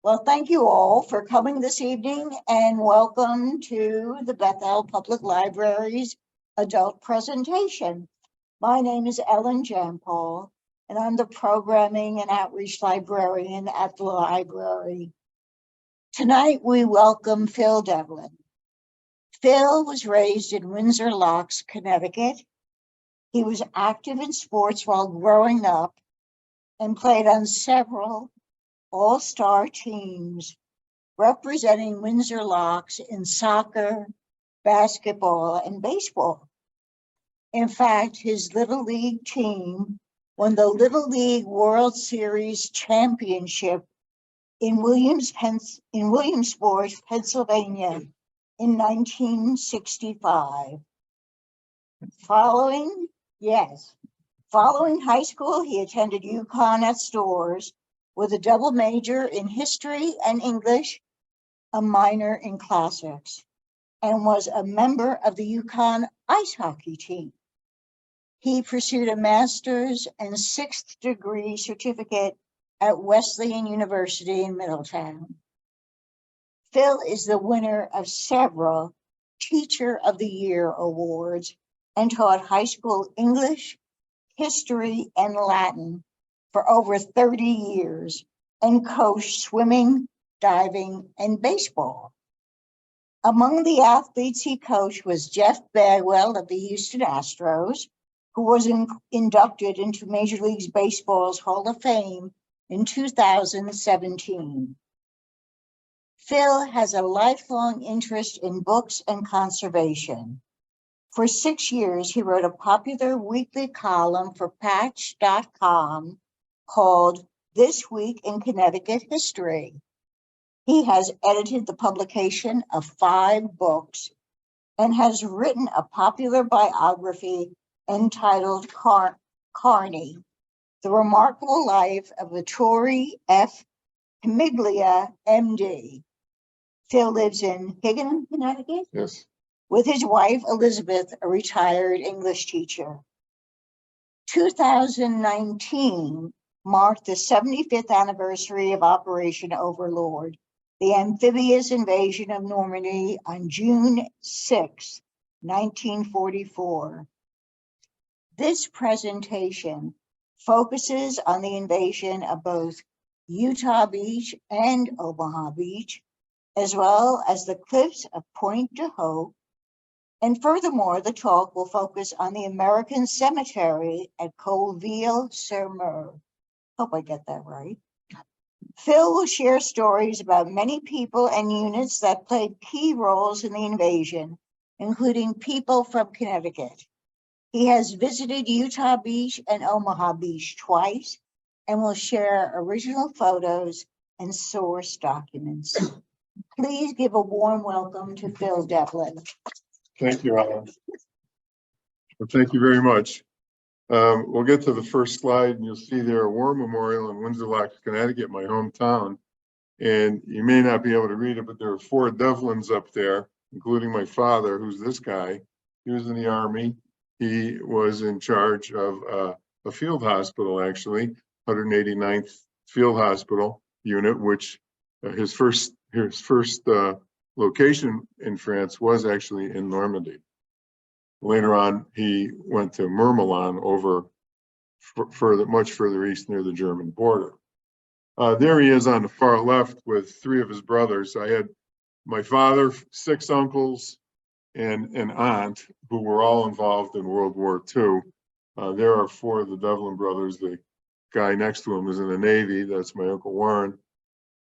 Well, thank you all for coming this evening and welcome to the Bethel Public Library's adult presentation. My name is Ellen Jampol, and I'm the Programming and Outreach Librarian at the library. Tonight, we welcome Phil Devlin. Phil was raised in Windsor Locks, Connecticut. He was active in sports while growing up and played on several all-star teams representing Windsor Locks in soccer, basketball, and baseball. In fact, his Little League team won the Little League World Series championship in Williamsport, Pennsylvania in 1965. Following high school, he attended UConn at Storrs with a double major in history and English, a minor in classics, and was a member of the UConn ice hockey team. He pursued a master's and 6th degree certificate at Wesleyan University in Middletown. Phil is the winner of several Teacher of the Year awards and taught high school English, history, and Latin for over 30 years and coached swimming, diving, and baseball. Among the athletes he coached was Jeff Bagwell of the Houston Astros, who was inducted into Major League Baseball's Hall of Fame in 2017. Phil has a lifelong interest in books and conservation. For 6 years, he wrote a popular weekly column for Patch.com called This Week in Connecticut History. He has edited the publication of 5 books and has written a popular biography entitled Carney, The Remarkable Life of the Torrey F. Camiglia, MD. Phil lives in Hingham, Connecticut? Yes. With his wife, Elizabeth, a retired English teacher. 2019 marked the 75th anniversary of Operation Overlord, the amphibious invasion of Normandy on June 6, 1944. This presentation focuses on the invasion of both Utah Beach and Omaha Beach, as well as the cliffs of Point-du-Hoc. And furthermore, the talk will focus on the American Cemetery at Colleville-sur-Mer. Hope I get that right. Phil will share stories about many people and units that played key roles in the invasion, including people from Connecticut. He has visited Utah Beach and Omaha Beach twice and will share original photos and source documents. Please give a warm welcome to Phil Devlin. Thank you, Ellen. Well, thank you very much. We'll get to the first slide, and you'll see there a war memorial in Windsor Locks, Connecticut, my hometown. And you may not be able to read it, but there are 4 Devlins up there, including my father, who's this guy. He was in the Army. He was in charge of a field hospital, actually, 189th Field Hospital Unit, which his first location in France was actually in Normandy. Later on, he went to Mermelon over much further east near the German border. There he is on the far left with 3 of his brothers. I had my father, 6 uncles, and an aunt who were all involved in World War II. There are 4 of the Devlin brothers. The guy next to him is in the Navy. That's my Uncle Warren.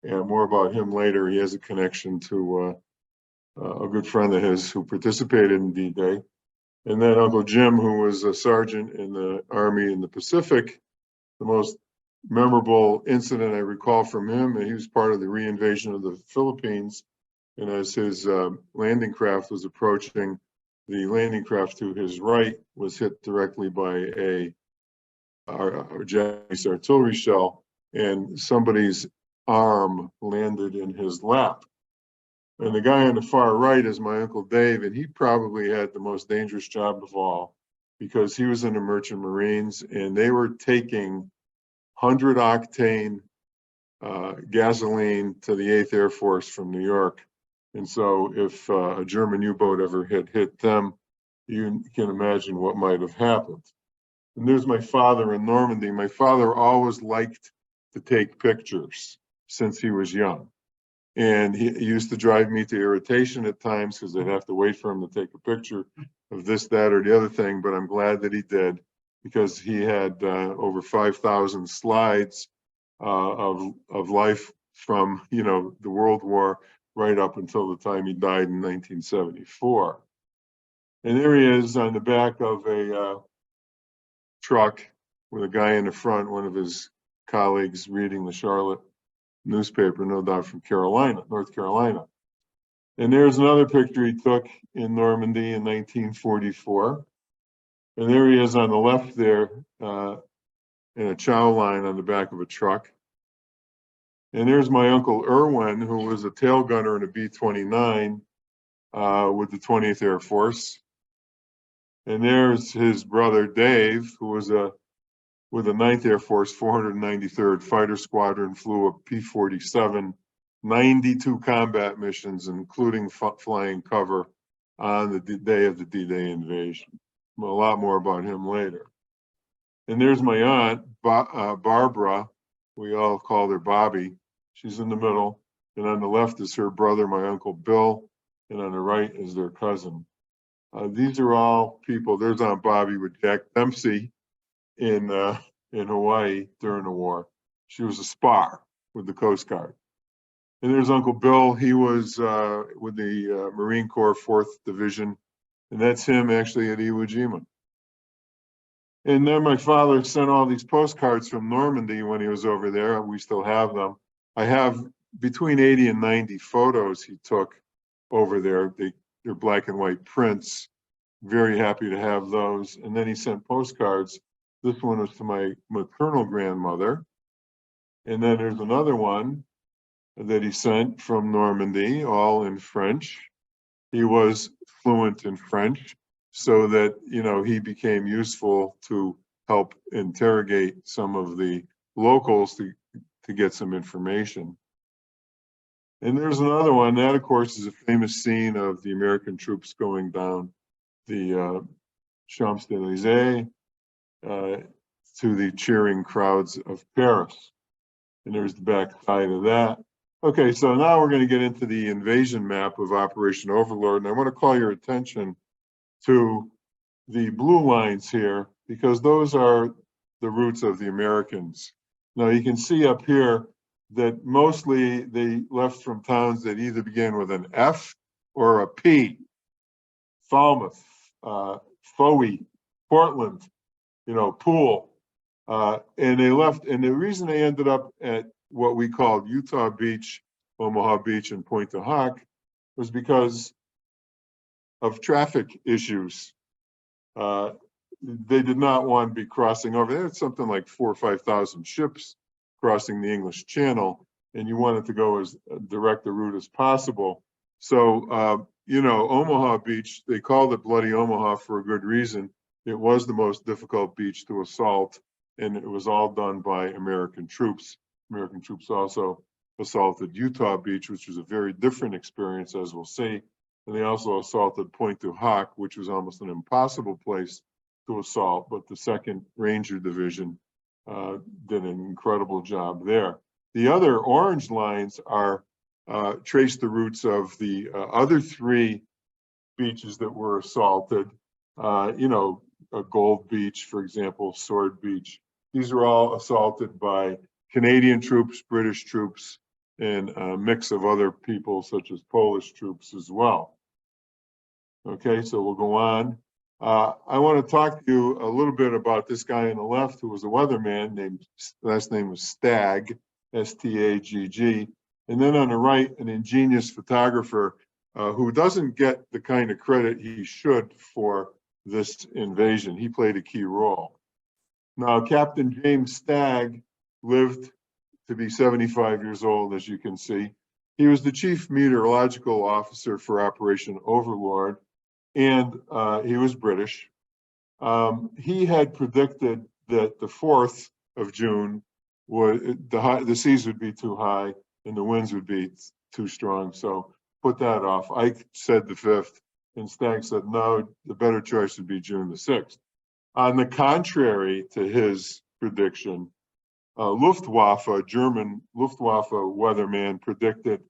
And more about him later. He has a connection to a good friend of his who participated in D-Day. And then Uncle Jim, who was a sergeant in the Army in the Pacific. The most memorable incident I recall from him, and he was part of the reinvasion of the Philippines. And as his landing craft was approaching, the landing craft to his right was hit directly by a Japanese artillery shell, and somebody's arm landed in his lap. And the guy on the far right is my Uncle Dave, and he probably had the most dangerous job of all because he was in the Merchant Marines, and they were taking 100-octane gasoline to the 8th Air Force from New York. And so if a German U-boat ever had hit them, you can imagine what might have happened. And there's my father in Normandy. My father always liked to take pictures since he was young. And he used to drive me to irritation at times because I'd have to wait for him to take a picture of this, that, or the other thing. But I'm glad that he did, because he had over 5,000 slides of life from, you know, the World War right up until the time he died in 1974. And there he is on the back of a truck with a guy in the front, one of his colleagues reading the Charlotte newspaper, no doubt from Carolina, North Carolina. And there's another picture he took in Normandy in 1944. And there he is on the left there in a chow line on the back of a truck. And there's my Uncle Irwin, who was a tail gunner in a B-29 with the 20th Air Force. And there's his brother Dave, who was with the 9th Air Force 493rd Fighter Squadron, flew a P-47, 92 combat missions, including flying cover on the day of the D-Day invasion. A lot more about him later. And there's my aunt, Barbara. We all called her Bobby. She's in the middle. And on the left is her brother, my Uncle Bill. And on the right is their cousin. These are all people. There's Aunt Bobby with Jack Dempsey in Hawaii during the war. She was a spar with the Coast Guard. And there's Uncle Bill. He was with the Marine Corps 4th Division. And that's him actually at Iwo Jima. And then my father sent all these postcards from Normandy when he was over there. We still have them. I have between 80 and 90 photos he took over there. They're black and white prints. Very happy to have those. And then he sent postcards. This one was to my maternal grandmother. And then there's another one that he sent from Normandy, all in French. He was fluent in French, so that, you know, he became useful to help interrogate some of the locals to get some information. And there's another one. That, of course, is a famous scene of the American troops going down the Champs-Élysées to the cheering crowds of Paris. And there's the back side of that. Okay, so now we're going to get into the invasion map of Operation Overlord. And I want to call your attention to the blue lines here, because those are the routes of the Americans. Now you can see up here that mostly they left from towns that either began with an F or a P. Falmouth, Fowey, Portland, you know, Poole. And they left, and the reason they ended up at what we called Utah Beach, Omaha Beach, and Point-du-Hoc was because of traffic issues. They did not want to be crossing over. They had something like 4,000 or 5,000 ships crossing the English Channel, and you wanted to go as direct a route as possible. So, you know, Omaha Beach, they called it Bloody Omaha for a good reason. It was the most difficult beach to assault, and it was all done by American troops. American troops also assaulted Utah Beach, which was a very different experience, as we'll see. And they also assaulted Point-du-Hoc, which was almost an impossible place to assault, but the 2nd Ranger Division did an incredible job there. The other orange lines are trace the routes of the other 3 beaches that were assaulted. You know, Gold Beach, for example, Sword Beach. These are all assaulted by Canadian troops, British troops, and a mix of other people, such as Polish troops as well. Okay, so we'll go on. I want to talk to you a little bit about this guy on the left, who was a weatherman named, last name was Stagg, S-T-A-G-G. And then on the right, an ingenious photographer who doesn't get the kind of credit he should for this invasion. He played a key role. Now, Captain James Stagg lived to be 75 years old, as you can see. He was the chief meteorological officer for Operation Overlord, and he was British. He had predicted that the 4th of June the seas would be too high and the winds would be too strong. So put that off. I said the 5th, and Stagg said, no, the better choice would be June the 6th. On the contrary to his prediction, Luftwaffe, German Luftwaffe weatherman, predicted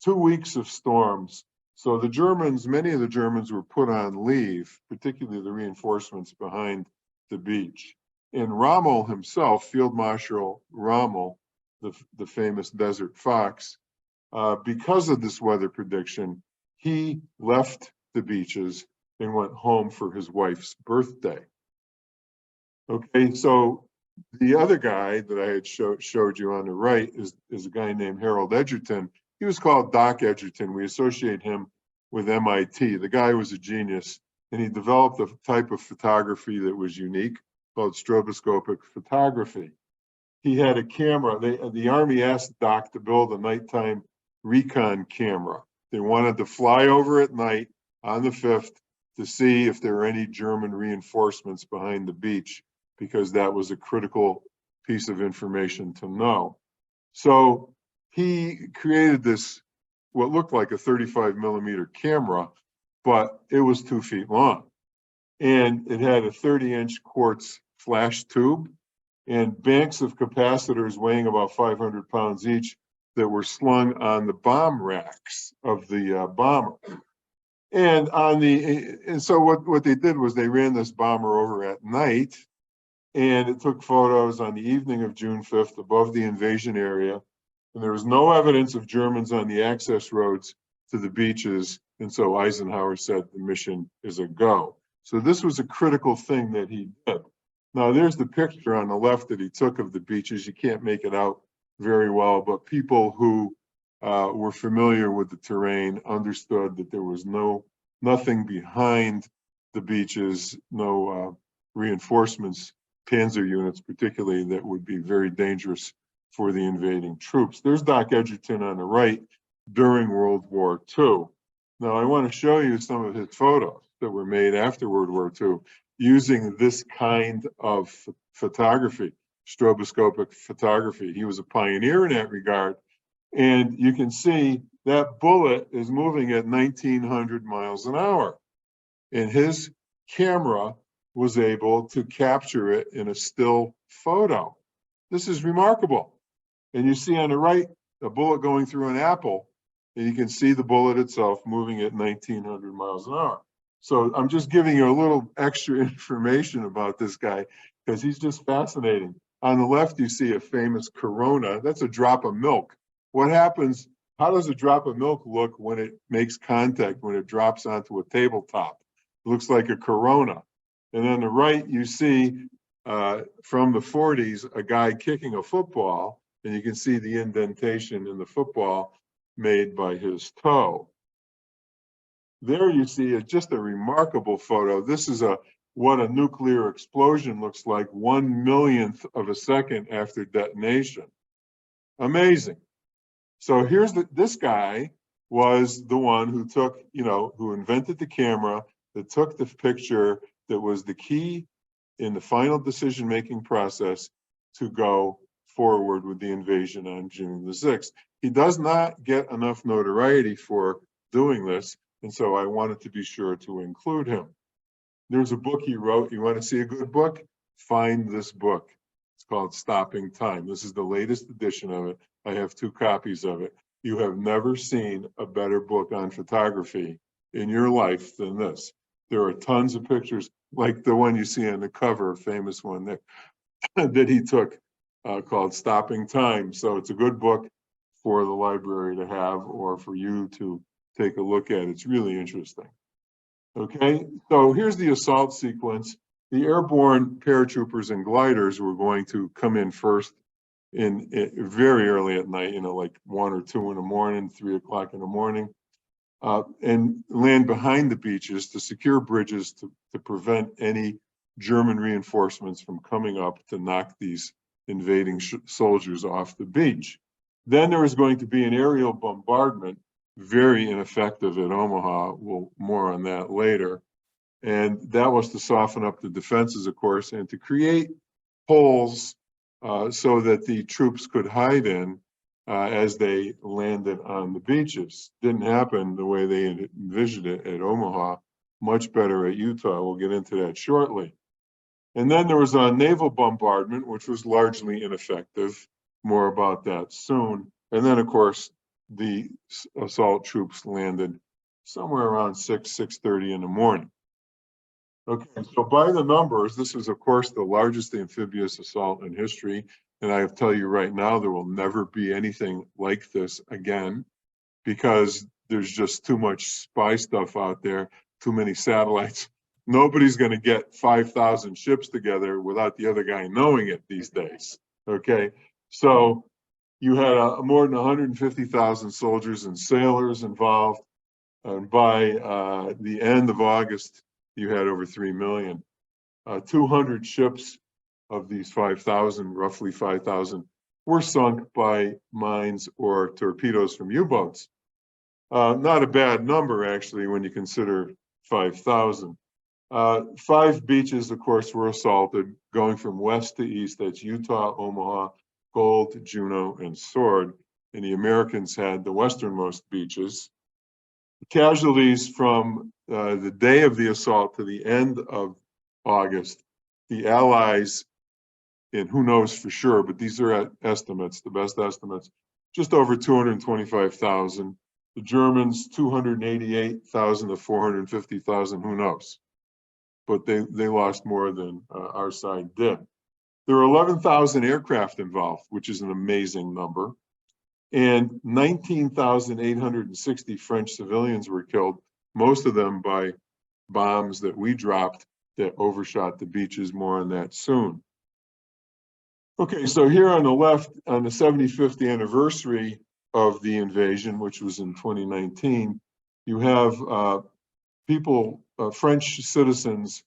2 weeks of storms. So the Germans, many of the Germans were put on leave, particularly the reinforcements behind the beach. And Rommel himself, Field Marshal Rommel, the famous Desert Fox, because of this weather prediction, he left the beaches and went home for his wife's birthday. Okay, so the other guy that I had showed you on the right is a guy named Harold Edgerton. He was called Doc Edgerton. We associate him with MIT. The guy was a genius, and he developed a type of photography that was unique called stroboscopic photography. He had a camera. The Army asked Doc to build a nighttime recon camera. They wanted to fly over at night on the 5th to see if there were any German reinforcements behind the beach, because that was a critical piece of information to know. So he created this, what looked like a 35mm camera, but it was 2 feet long. And it had a 30-inch quartz flash tube and banks of capacitors weighing about 500 pounds each that were slung on the bomb racks of the bomber. And so what they did was they ran this bomber over at night, and it took photos on the evening of June 5th above the invasion area. And there was no evidence of Germans on the access roads to the beaches. And so Eisenhower said the mission is a go. So this was a critical thing that he did. Now there's the picture on the left that he took of the beaches. You can't make it out very well, but people who were familiar with the terrain understood that there was nothing behind the beaches, no reinforcements, panzer units particularly, that would be very dangerous for the invading troops. There's Doc Edgerton on the right during World War II. Now I want to show you some of his photos that were made after World War II using this kind of photography, stroboscopic photography. He was a pioneer in that regard. And you can see that bullet is moving at 1900 miles an hour. And his camera was able to capture it in a still photo. This is remarkable. And you see on the right, a bullet going through an apple, and you can see the bullet itself moving at 1900 miles an hour. So I'm just giving you a little extra information about this guy because he's just fascinating. On the left, you see a famous Corona. That's a drop of milk. What happens, how does a drop of milk look when it makes contact, when it drops onto a tabletop? It looks like a Corona. And on the right, you see from the 40s, a guy kicking a football, and you can see the indentation in the football made by his toe. There you see just a remarkable photo. This is what a nuclear explosion looks like 1/1,000,000th of a second after detonation. Amazing. So here's this guy was the one who took, who invented the camera that took the picture that was the key in the final decision-making process to go forward with the invasion on June the 6th. He does not get enough notoriety for doing this, and so I wanted to be sure to include him. There's a book he wrote. You want to see a good book? Find this book. It's called Stopping Time. This is the latest edition of it. I have 2 copies of it. You have never seen a better book on photography in your life than this. There are tons of pictures, like the one you see on the cover, a famous one there, that he took called Stopping Time. So it's a good book for the library to have or for you to take a look at. It's really interesting. Okay, so here's the assault sequence. The airborne paratroopers and gliders were going to come in first in very early at night, like 1 or 2 in the morning, 3 o'clock in the morning, and land behind the beaches to secure bridges to prevent any German reinforcements from coming up to knock these invading soldiers off the beach. Then there was going to be an aerial bombardment, very ineffective at Omaha. We'll more on that later. And that was to soften up the defenses, of course, and to create holes so that the troops could hide in as they landed on the beaches. Didn't happen the way they had envisioned it at Omaha, much better at Utah. We'll get into that shortly. And then there was a naval bombardment, which was largely ineffective. More about that soon. And then, of course, the assault troops landed somewhere around 6:30 in the morning. Okay, so by the numbers, this is, of course, the largest amphibious assault in history. And I tell you right now, there will never be anything like this again, because there's just too much spy stuff out there, too many satellites. Nobody's going to get 5,000 ships together without the other guy knowing it these days. Okay, so you had more than 150,000 soldiers and sailors involved. And by the end of August, you had over 3 million. 200 ships of these 5,000, roughly 5,000, were sunk by mines or torpedoes from U-boats. Not a bad number, actually, when you consider 5,000. 5 beaches, of course, were assaulted, going from west to east. That's Utah, Omaha, Gold, Juneau, and Sword. And the Americans had the westernmost beaches. Casualties from the day of the assault to the end of August, the Allies, and who knows for sure, but these are estimates, the best estimates, just over 225,000. The Germans, 288,000 to 450,000, who knows? But they lost more than our side did. There were 11,000 aircraft involved, which is an amazing number. And 19,860 French civilians were killed, most of them by bombs that we dropped that overshot the beaches. More on that soon. Okay, so here on the left, on the 75th anniversary of the invasion, which was in 2019, you have people, French citizens.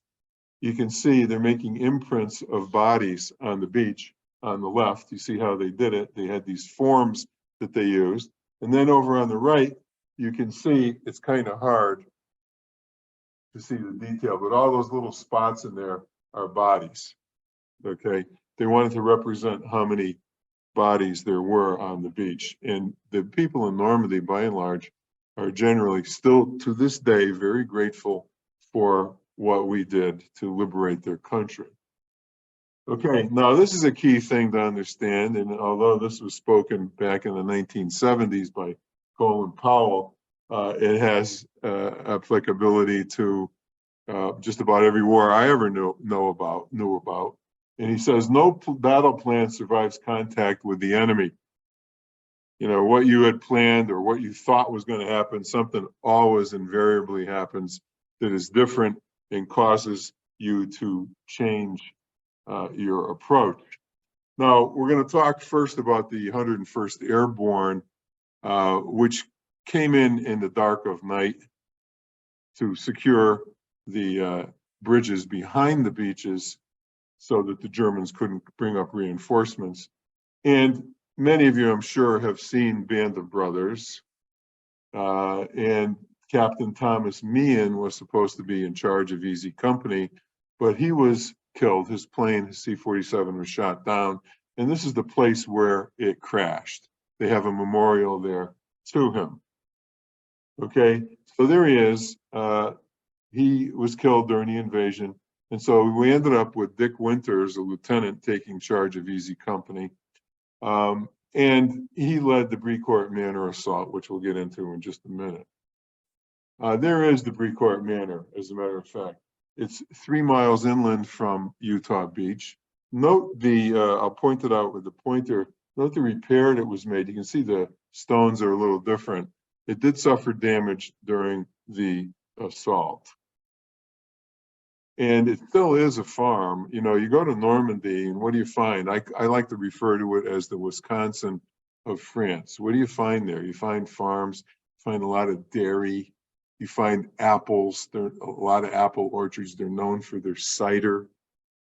You can see they're making imprints of bodies on the beach on the left. You see how they did it. They had these forms that they used. And then over on the right, you can see it's kind of hard to see the detail, but all those little spots in there are bodies. Okay, they wanted to represent how many bodies there were on the beach. And the people in Normandy, by and large, are generally still to this day very grateful for what we did to liberate their country. Okay, now this is a key thing to understand, and although this was spoken back in the 1970s by Colin Powell, it has applicability to just about every war I ever knew about. And he says, no battle plan survives contact with the enemy. You know, what you had planned or what you thought was going to happen, something always invariably happens that is different and causes you to change your approach. Now, we're going to talk first about the 101st Airborne, which came in the dark of night to secure the bridges behind the beaches so that the Germans couldn't bring up reinforcements. And many of you, I'm sure, have seen Band of Brothers. And Captain Thomas Meehan was supposed to be in charge of Easy Company, but he was killed. His plane, his C-47, was shot down. And this is the place where it crashed. They have a memorial there to him. Okay, so there he is. He was killed during the invasion. And so we ended up with Dick Winters, a lieutenant, taking charge of Easy Company. And he led the Brecourt Manor assault, which we'll get into in just a minute. There is the Brecourt Manor, as a matter of fact. It's 3 miles inland from Utah Beach. Note the, I'll point it out with the pointer, note the repair that was made. You can see the stones are a little different. It did suffer damage during the assault. And it still is a farm. You know, you go to Normandy and what do you find? I like to refer to it as the Wisconsin of France. What do you find there? You find farms, you find a lot of dairy, you find apples. There are a lot of apple orchards. They're known for their cider,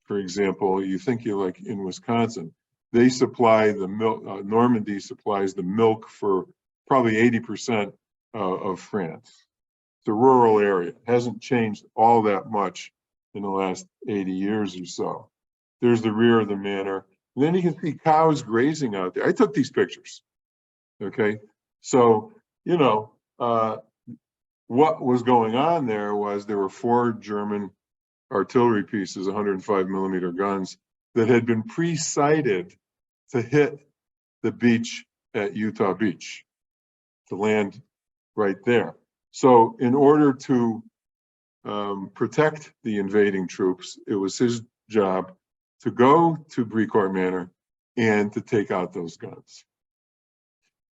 for example. You think you're like in Wisconsin. They supply the milk, Normandy supplies the milk for probably 80% of France. It's a rural area. It hasn't changed all that much in the last 80 years or so. There's the rear of the manor. And then you can see cows grazing out there. I took these pictures. Okay, so, you know, what was going on there was there were 4 German artillery pieces, 105 millimeter guns, that had been pre-sighted to hit the beach at Utah Beach, to land right there. So in order to protect the invading troops, it was his job to go to Brecourt Manor and to take out those guns.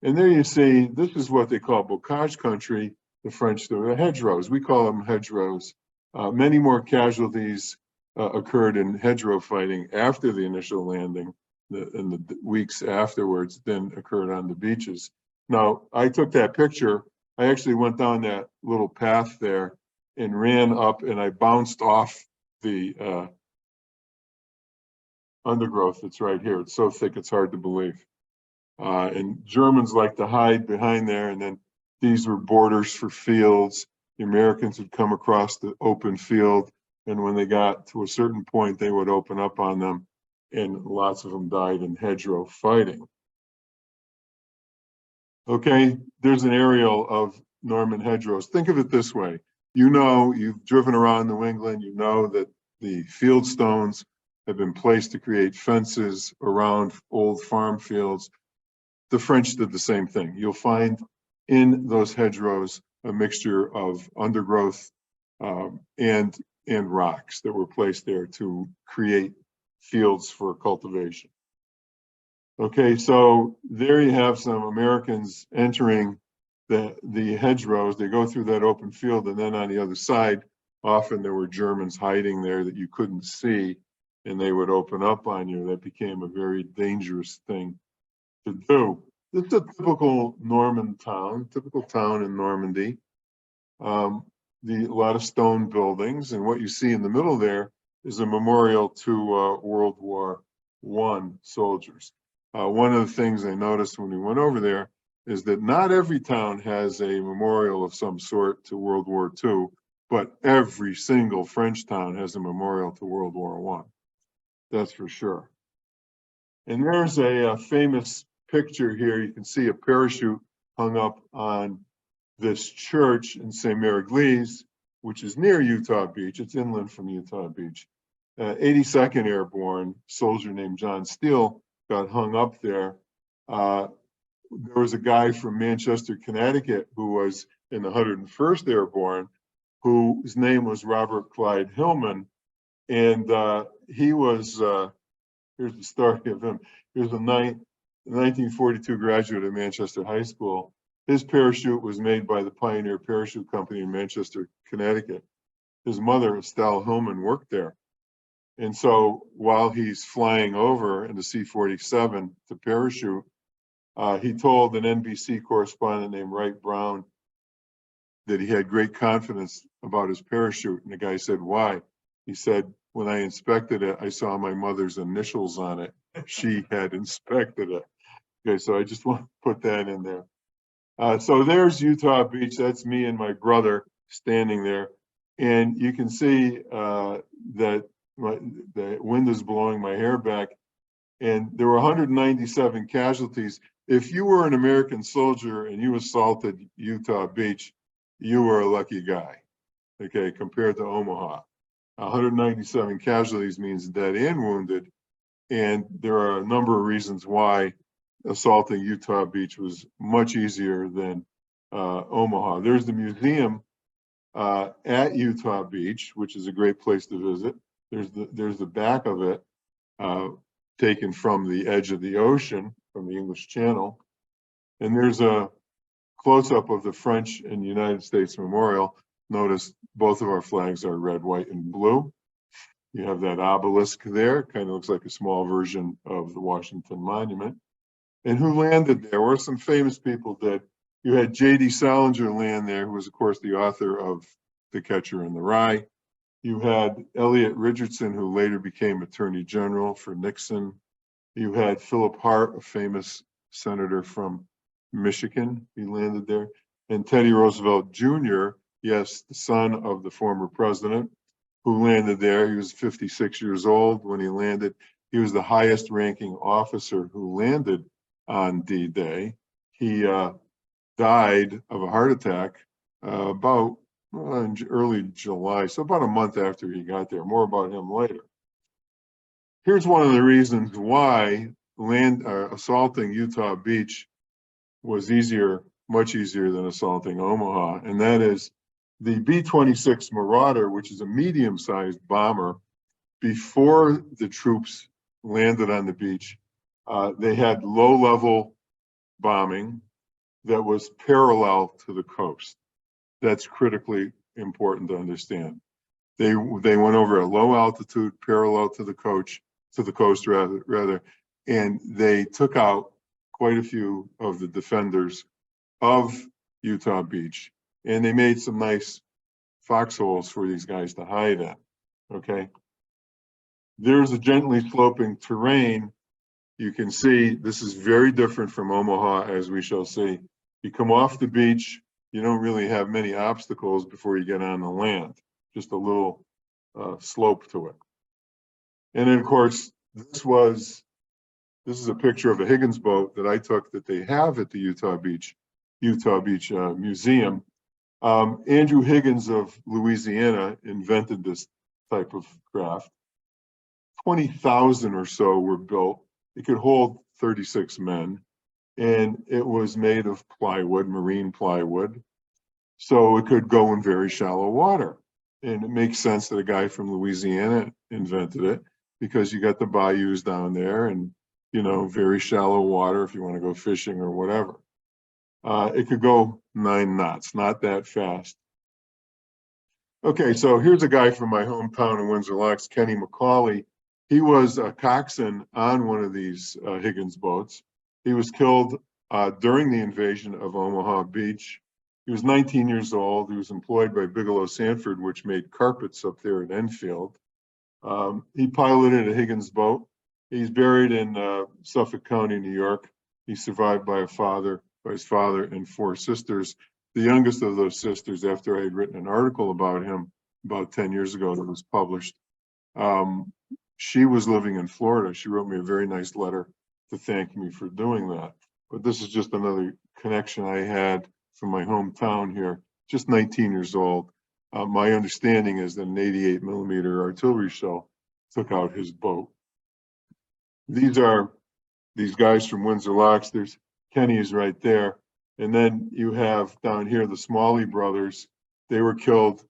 And there you see, this is what they call bocage country, the French do, the hedgerows. We call them hedgerows. Many more casualties occurred in hedgerow fighting after the initial landing, in the weeks afterwards, than occurred on the beaches. Now, I took that picture. I actually went down that little path there and ran up, and I bounced off the undergrowth that's right here. It's so thick, it's hard to believe. And Germans like to hide behind there, and then these were borders for fields. The Americans would come across the open field, and when they got to a certain point, they would open up on them, and lots of them died in hedgerow fighting. Okay, there's an aerial of Norman hedgerows. Think of it this way. You know, you've driven around New England, you know that the field stones have been placed to create fences around old farm fields. The French did the same thing. You'll find in those hedgerows a mixture of undergrowth and rocks that were placed there to create fields for cultivation. Okay, so there you have some Americans entering the hedgerows. They go through that open field, and then on the other side, often there were Germans hiding there that you couldn't see, and they would open up on you. That became a very dangerous thing to do. This is a typical Norman town, typical town in Normandy. A lot of stone buildings, and what you see in the middle there is a memorial to World War I soldiers. One of the things I noticed when we went over there is that not every town has a memorial of some sort to World War II, but every single French town has a memorial to World War I. That's for sure. And there's a famous picture here. You can see a parachute hung up on this church in St. Mary-Glise, which is near Utah Beach. It's inland from Utah Beach. 82nd Airborne soldier named John Steele got hung up there. There was a guy from Manchester, Connecticut, who was in the 101st Airborne, whose name was Robert Clyde Hillman. And he was, here's the story of him. He was a 1942 graduate of Manchester High School. His parachute was made by the Pioneer Parachute Company in Manchester, Connecticut. His mother, Estelle Hillman, worked there. And so while he's flying over in the C-47 to parachute, he told an NBC correspondent named Wright Brown that he had great confidence about his parachute. And the guy said, why? He said, when I inspected it, I saw my mother's initials on it. She had inspected it. Okay, so I just want to put that in there. So there's Utah Beach. That's me and my brother standing there. And you can see that the wind is blowing my hair back. And there were 197 casualties. If you were an American soldier and you assaulted Utah Beach, you were a lucky guy, okay, compared to Omaha. 197 casualties means dead and wounded. And there are a number of reasons why assaulting Utah Beach was much easier than Omaha. There's the museum at Utah Beach, which is a great place to visit. There's the back of it, taken from the edge of the ocean, from the English Channel. And there's a close-up of the French and United States Memorial. Notice both of our flags are red, white, and blue. You have that obelisk there. It kind of looks like a small version of the Washington Monument. And who landed there? Where some famous people did. You had J.D. Salinger land there, who was, of course, the author of The Catcher in the Rye. You had Elliot Richardson, who later became Attorney General for Nixon. You had Philip Hart, a famous senator from Michigan. He landed there. And Teddy Roosevelt Jr., yes, the son of the former president, who landed there. He was 56 years old when he landed. He was the highest ranking officer who landed on D-Day. He died of a heart attack about in early July, so about a month after he got there. More about him later. Here's one of the reasons why assaulting Utah Beach was much easier than assaulting Omaha, and that is the B-26 Marauder, which is a medium-sized bomber. Before the troops landed on the beach, they had low-level bombing that was parallel to the coast. That's critically important to understand. They went over at low altitude, parallel to the coast rather, and they took out quite a few of the defenders of Utah Beach, and they made some nice foxholes for these guys to hide in. Okay, there's a gently sloping terrain. You can see this is very different from Omaha, as we shall see. You come off the beach, you don't really have many obstacles before you get on the land, just a little slope to it. And then, of course, this is a picture of a Higgins boat that I took that they have at the Utah Beach Museum. Andrew Higgins of Louisiana invented this type of craft. 20,000 or so were built. It could hold 36 men, and it was made of plywood, marine plywood, so it could go in very shallow water. And it makes sense that a guy from Louisiana invented it, because you got the bayous down there and, you know, very shallow water if you want to go fishing or whatever. It could go 9 knots, not that fast. Okay, so here's a guy from my hometown in Windsor Locks, Kenny McCauley. He was a coxswain on one of these Higgins boats. He was killed during the invasion of Omaha Beach. He was 19 years old. He was employed by Bigelow Sanford, which made carpets up there at Enfield. He piloted a Higgins boat. He's buried in Suffolk County, New York. He's survived by his father and 4 sisters. The youngest of those sisters, after I had written an article about him about 10 years ago that was published, she was living in Florida. She wrote me a very nice letter to thank me for doing that. But this is just another connection I had from my hometown here, just 19 years old. My understanding is that an 88 millimeter artillery shell took out his boat. These are these guys from Windsor Locks. There's Kenny is right there. And then you have down here the Smalley brothers. They were killed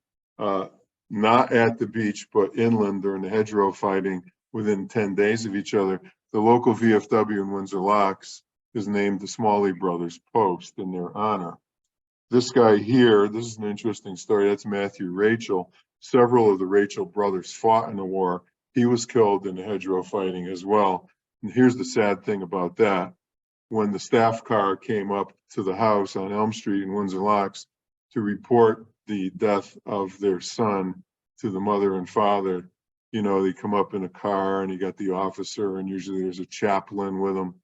not at the beach, but inland during the hedgerow fighting within 10 days of each other. The local VFW in Windsor Locks is named the Smalley Brothers Post in their honor. This guy here, this is an interesting story. That's Matthew Rachel. Several of the Rachel brothers fought in the war. He was killed in the hedgerow fighting as well. And here's the sad thing about that. When the staff car came up to the house on Elm Street in Windsor Locks to report the death of their son to the mother and father, you know, they come up in a car and you got the officer, and usually there's a chaplain with them.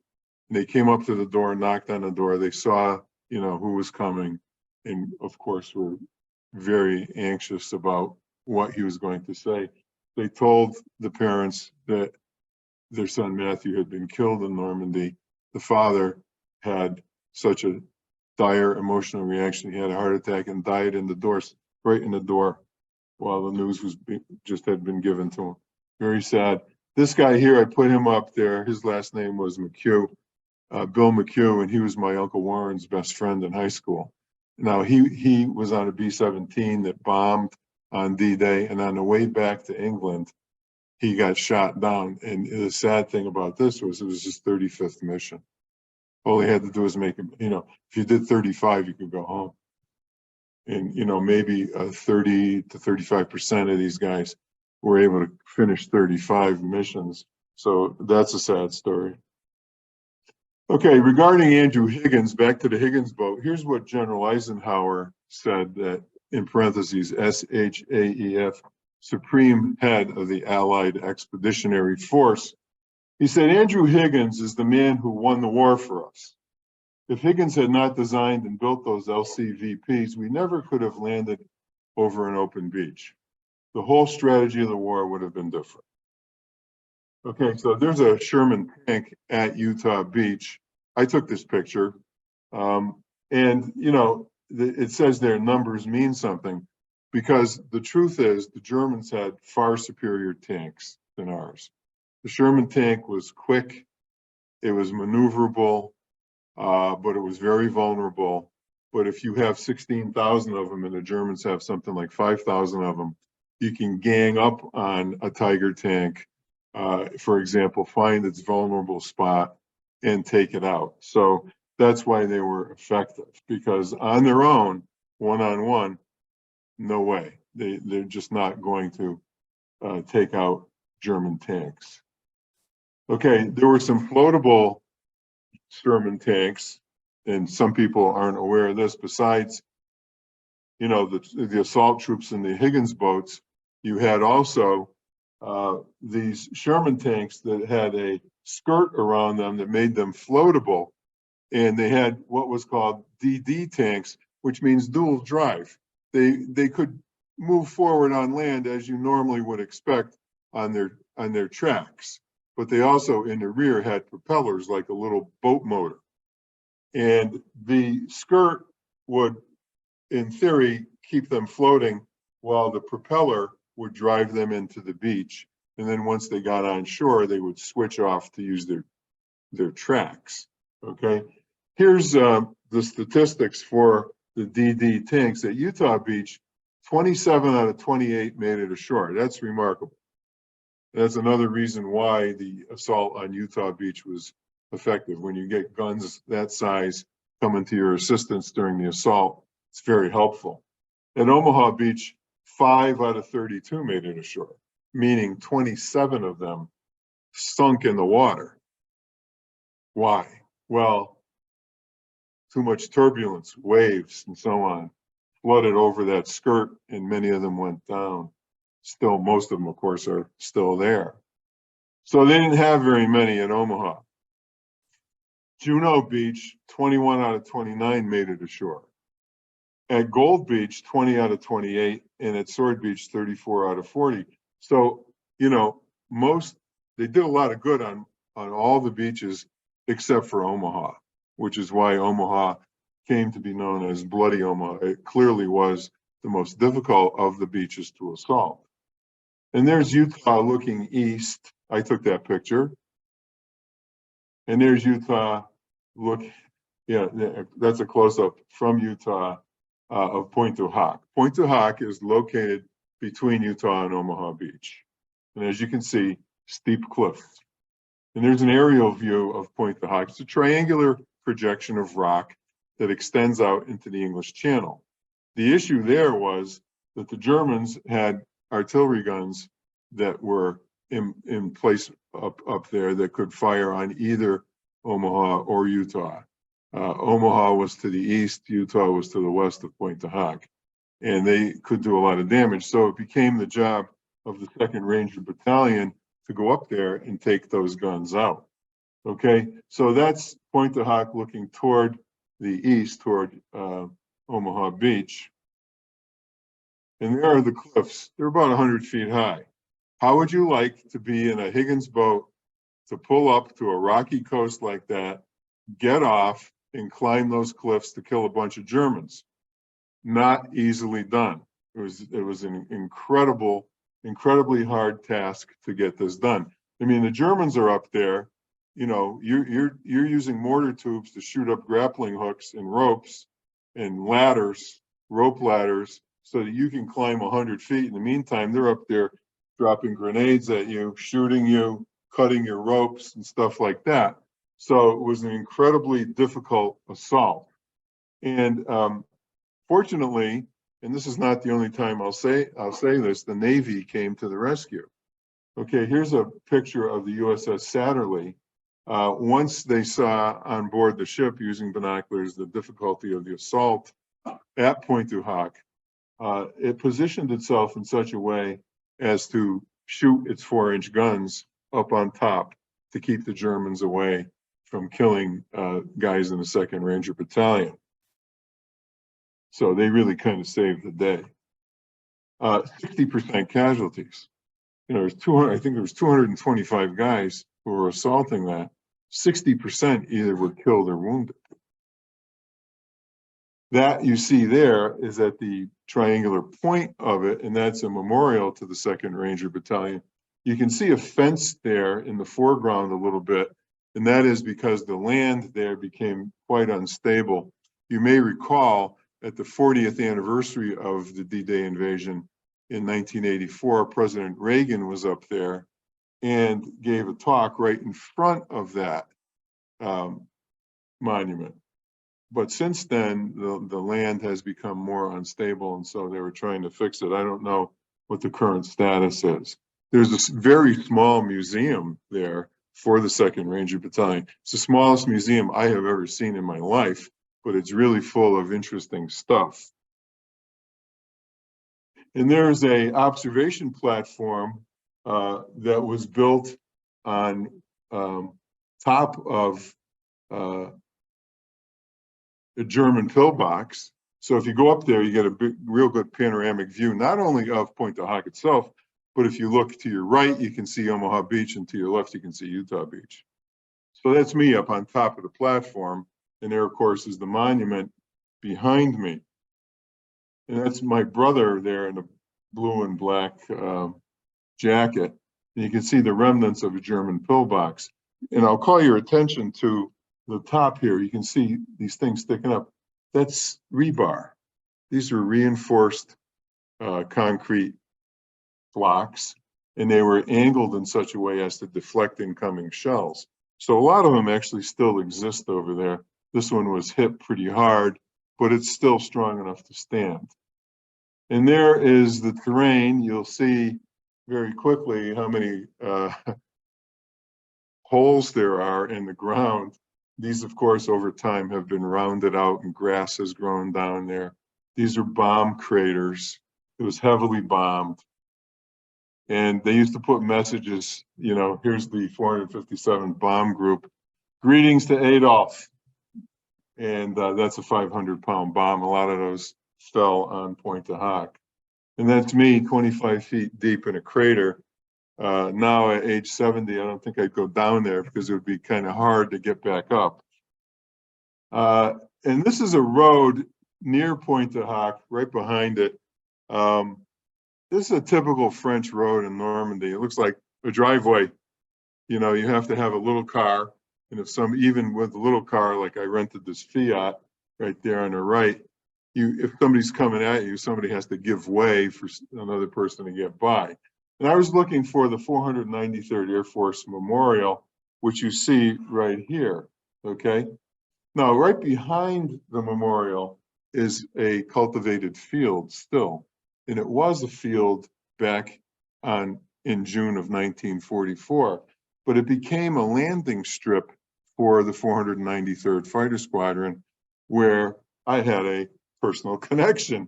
And they came up to the door, knocked on the door. They saw, you know, who was coming, and of course were very anxious about what he was going to say. They told the parents that their son Matthew had been killed in Normandy. The father had such a dire emotional reaction. He had a heart attack and died in the doors, right in the door, while the news was just had been given to him. Very sad. This guy here, I put him up there. His last name was McHugh, Bill McHugh, and he was my Uncle Warren's best friend in high school. Now, he was on a B-17 that bombed on D-Day, and on the way back to England, he got shot down. And the sad thing about this was it was his 35th mission. All he had to do was make him, you know, if you did 35, you could go home. And, you know, maybe 30 to 35% of these guys were able to finish 35 missions. So that's a sad story. Okay, regarding Andrew Higgins, back to the Higgins boat, here's what General Eisenhower said, that in parentheses, SHAEF, Supreme Head of the Allied Expeditionary Force. He said, Andrew Higgins is the man who won the war for us. If Higgins had not designed and built those LCVPs, we never could have landed over an open beach. The whole strategy of the war would have been different. Okay, so there's a Sherman tank at Utah Beach. I took this picture. And, you know, it says their numbers mean something because the truth is the Germans had far superior tanks than ours. The Sherman tank was quick, it was maneuverable, but it was very vulnerable. But if you have 16,000 of them and the Germans have something like 5,000 of them, you can gang up on a Tiger tank, for example, find its vulnerable spot and take it out. So that's why they were effective, because on their own, one-on-one, no way. They're just not going to take out German tanks. Okay, there were some floatable Sherman tanks, and some people aren't aware of this. Besides, you know, the assault troops and the Higgins boats, you had also these Sherman tanks that had a skirt around them that made them floatable, and they had what was called DD tanks, which means dual drive. They could move forward on land as you normally would expect on their tracks, but they also in the rear had propellers like a little boat motor. And the skirt would, in theory, keep them floating while the propeller would drive them into the beach. And then once they got on shore, they would switch off to use their tracks. Okay, here's the statistics for the DD tanks at Utah Beach. 27 out of 28 made it ashore. That's remarkable. That's another reason why the assault on Utah Beach was effective. When you get guns that size coming to your assistance during the assault, it's very helpful. At Omaha Beach, 5 out of 32 made it ashore, meaning 27 of them sunk in the water. Why? Well, too much turbulence, waves, and so on, flooded over that skirt, and many of them went down. Still, most of them, of course, are still there. So they didn't have very many at Omaha. Juneau Beach, 21 out of 29 made it ashore. At Gold Beach, 20 out of 28, and at Sword Beach, 34 out of 40. So, you know, they did a lot of good on all the beaches except for Omaha, which is why Omaha came to be known as Bloody Omaha. It clearly was the most difficult of the beaches to assault. And there's Utah looking east. I took that picture. And there's Utah that's a close-up from Utah of Point-du-Hoc. Point-du-Hoc is located between Utah and Omaha Beach. And as you can see, steep cliffs. And there's an aerial view of Point-du-Hoc. It's a triangular projection of rock that extends out into the English Channel. The issue there was that the Germans had artillery guns that were in place up there that could fire on either Omaha or Utah. Omaha was to the east, Utah was to the west of Point-du-Hoc, and they could do a lot of damage. So it became the job of the 2nd Ranger Battalion to go up there and take those guns out. Okay, so that's Point-du-Hoc looking toward the east, toward Omaha Beach. And there are the cliffs. They're about 100 feet high. How would you like to be in a Higgins boat to pull up to a rocky coast like that, get off, and climb those cliffs to kill a bunch of Germans? Not easily done. It was an incredibly hard task to get this done. I mean, the Germans are up there. You know, you're using mortar tubes to shoot up grappling hooks and ropes and ladders, rope ladders, so that you can climb 100 feet. In the meantime, they're up there dropping grenades at you, shooting you, cutting your ropes and stuff like that. So it was an incredibly difficult assault. And fortunately, and this is not the only time I'll say this, the Navy came to the rescue. Okay, here's a picture of the USS Satterley. Once they saw on board the ship using binoculars the difficulty of the assault at Point-du-Hoc, it positioned itself in such a way as to shoot its 4-inch guns up on top to keep the Germans away from killing guys in the 2nd Ranger Battalion. So they really kind of saved the day. 60% casualties. you know, there's 200, I think there was 225 guys who were assaulting that. 60% either were killed or wounded. That you see there is at the triangular point of it, and that's a memorial to the 2nd Ranger Battalion. You can see a fence there in the foreground a little bit, and that is because the land there became quite unstable. You may recall at the 40th anniversary of the D-Day invasion in 1984, President Reagan was up there and gave a talk right in front of that monument. But since then, the land has become more unstable, and so they were trying to fix it. I don't know what the current status is. There's this very small museum there for the 2nd Ranger Battalion. It's the smallest museum I have ever seen in my life, but it's really full of interesting stuff. And there's a observation platform that was built on top of a German pillbox. So if you go up there, you get a big, real good panoramic view, not only of Point-du-Hoc itself, but if you look to your right, you can see Omaha Beach, and to your left, you can see Utah Beach. So that's me up on top of the platform. And there, of course, is the monument behind me. And that's my brother there in a blue and black jacket. And you can see the remnants of a German pillbox. And I'll call your attention to the top here. You can see these things sticking up. That's rebar. These are reinforced concrete blocks, and they were angled in such a way as to deflect incoming shells. So a lot of them actually still exist over there. This one was hit pretty hard, but it's still strong enough to stand. And there is the terrain. You'll see very quickly how many holes there are in the ground. These, of course, over time have been rounded out and grass has grown down there. These are bomb craters. It was heavily bombed. And they used to put messages, you know, here's the 457 bomb group. Greetings to Adolf. And that's a 500-pound bomb. A lot of those fell on Point-du-Hoc. And that's me 25 feet deep in a crater. Now at age 70, I don't think I'd go down there because it would be kind of hard to get back up. And this is a road near Point-du-Hoc, right behind it. This is a typical French road in Normandy. It looks like a driveway. You know, you have to have a little car. And if even with a little car, like I rented this Fiat right there on the right, if somebody's coming at you, somebody has to give way for another person to get by. And I was looking for the 493rd Air Force Memorial, which you see right here, okay? Now, right behind the memorial is a cultivated field still. And it was a field back in June of 1944, but it became a landing strip for the 493rd Fighter Squadron, where I had a personal connection.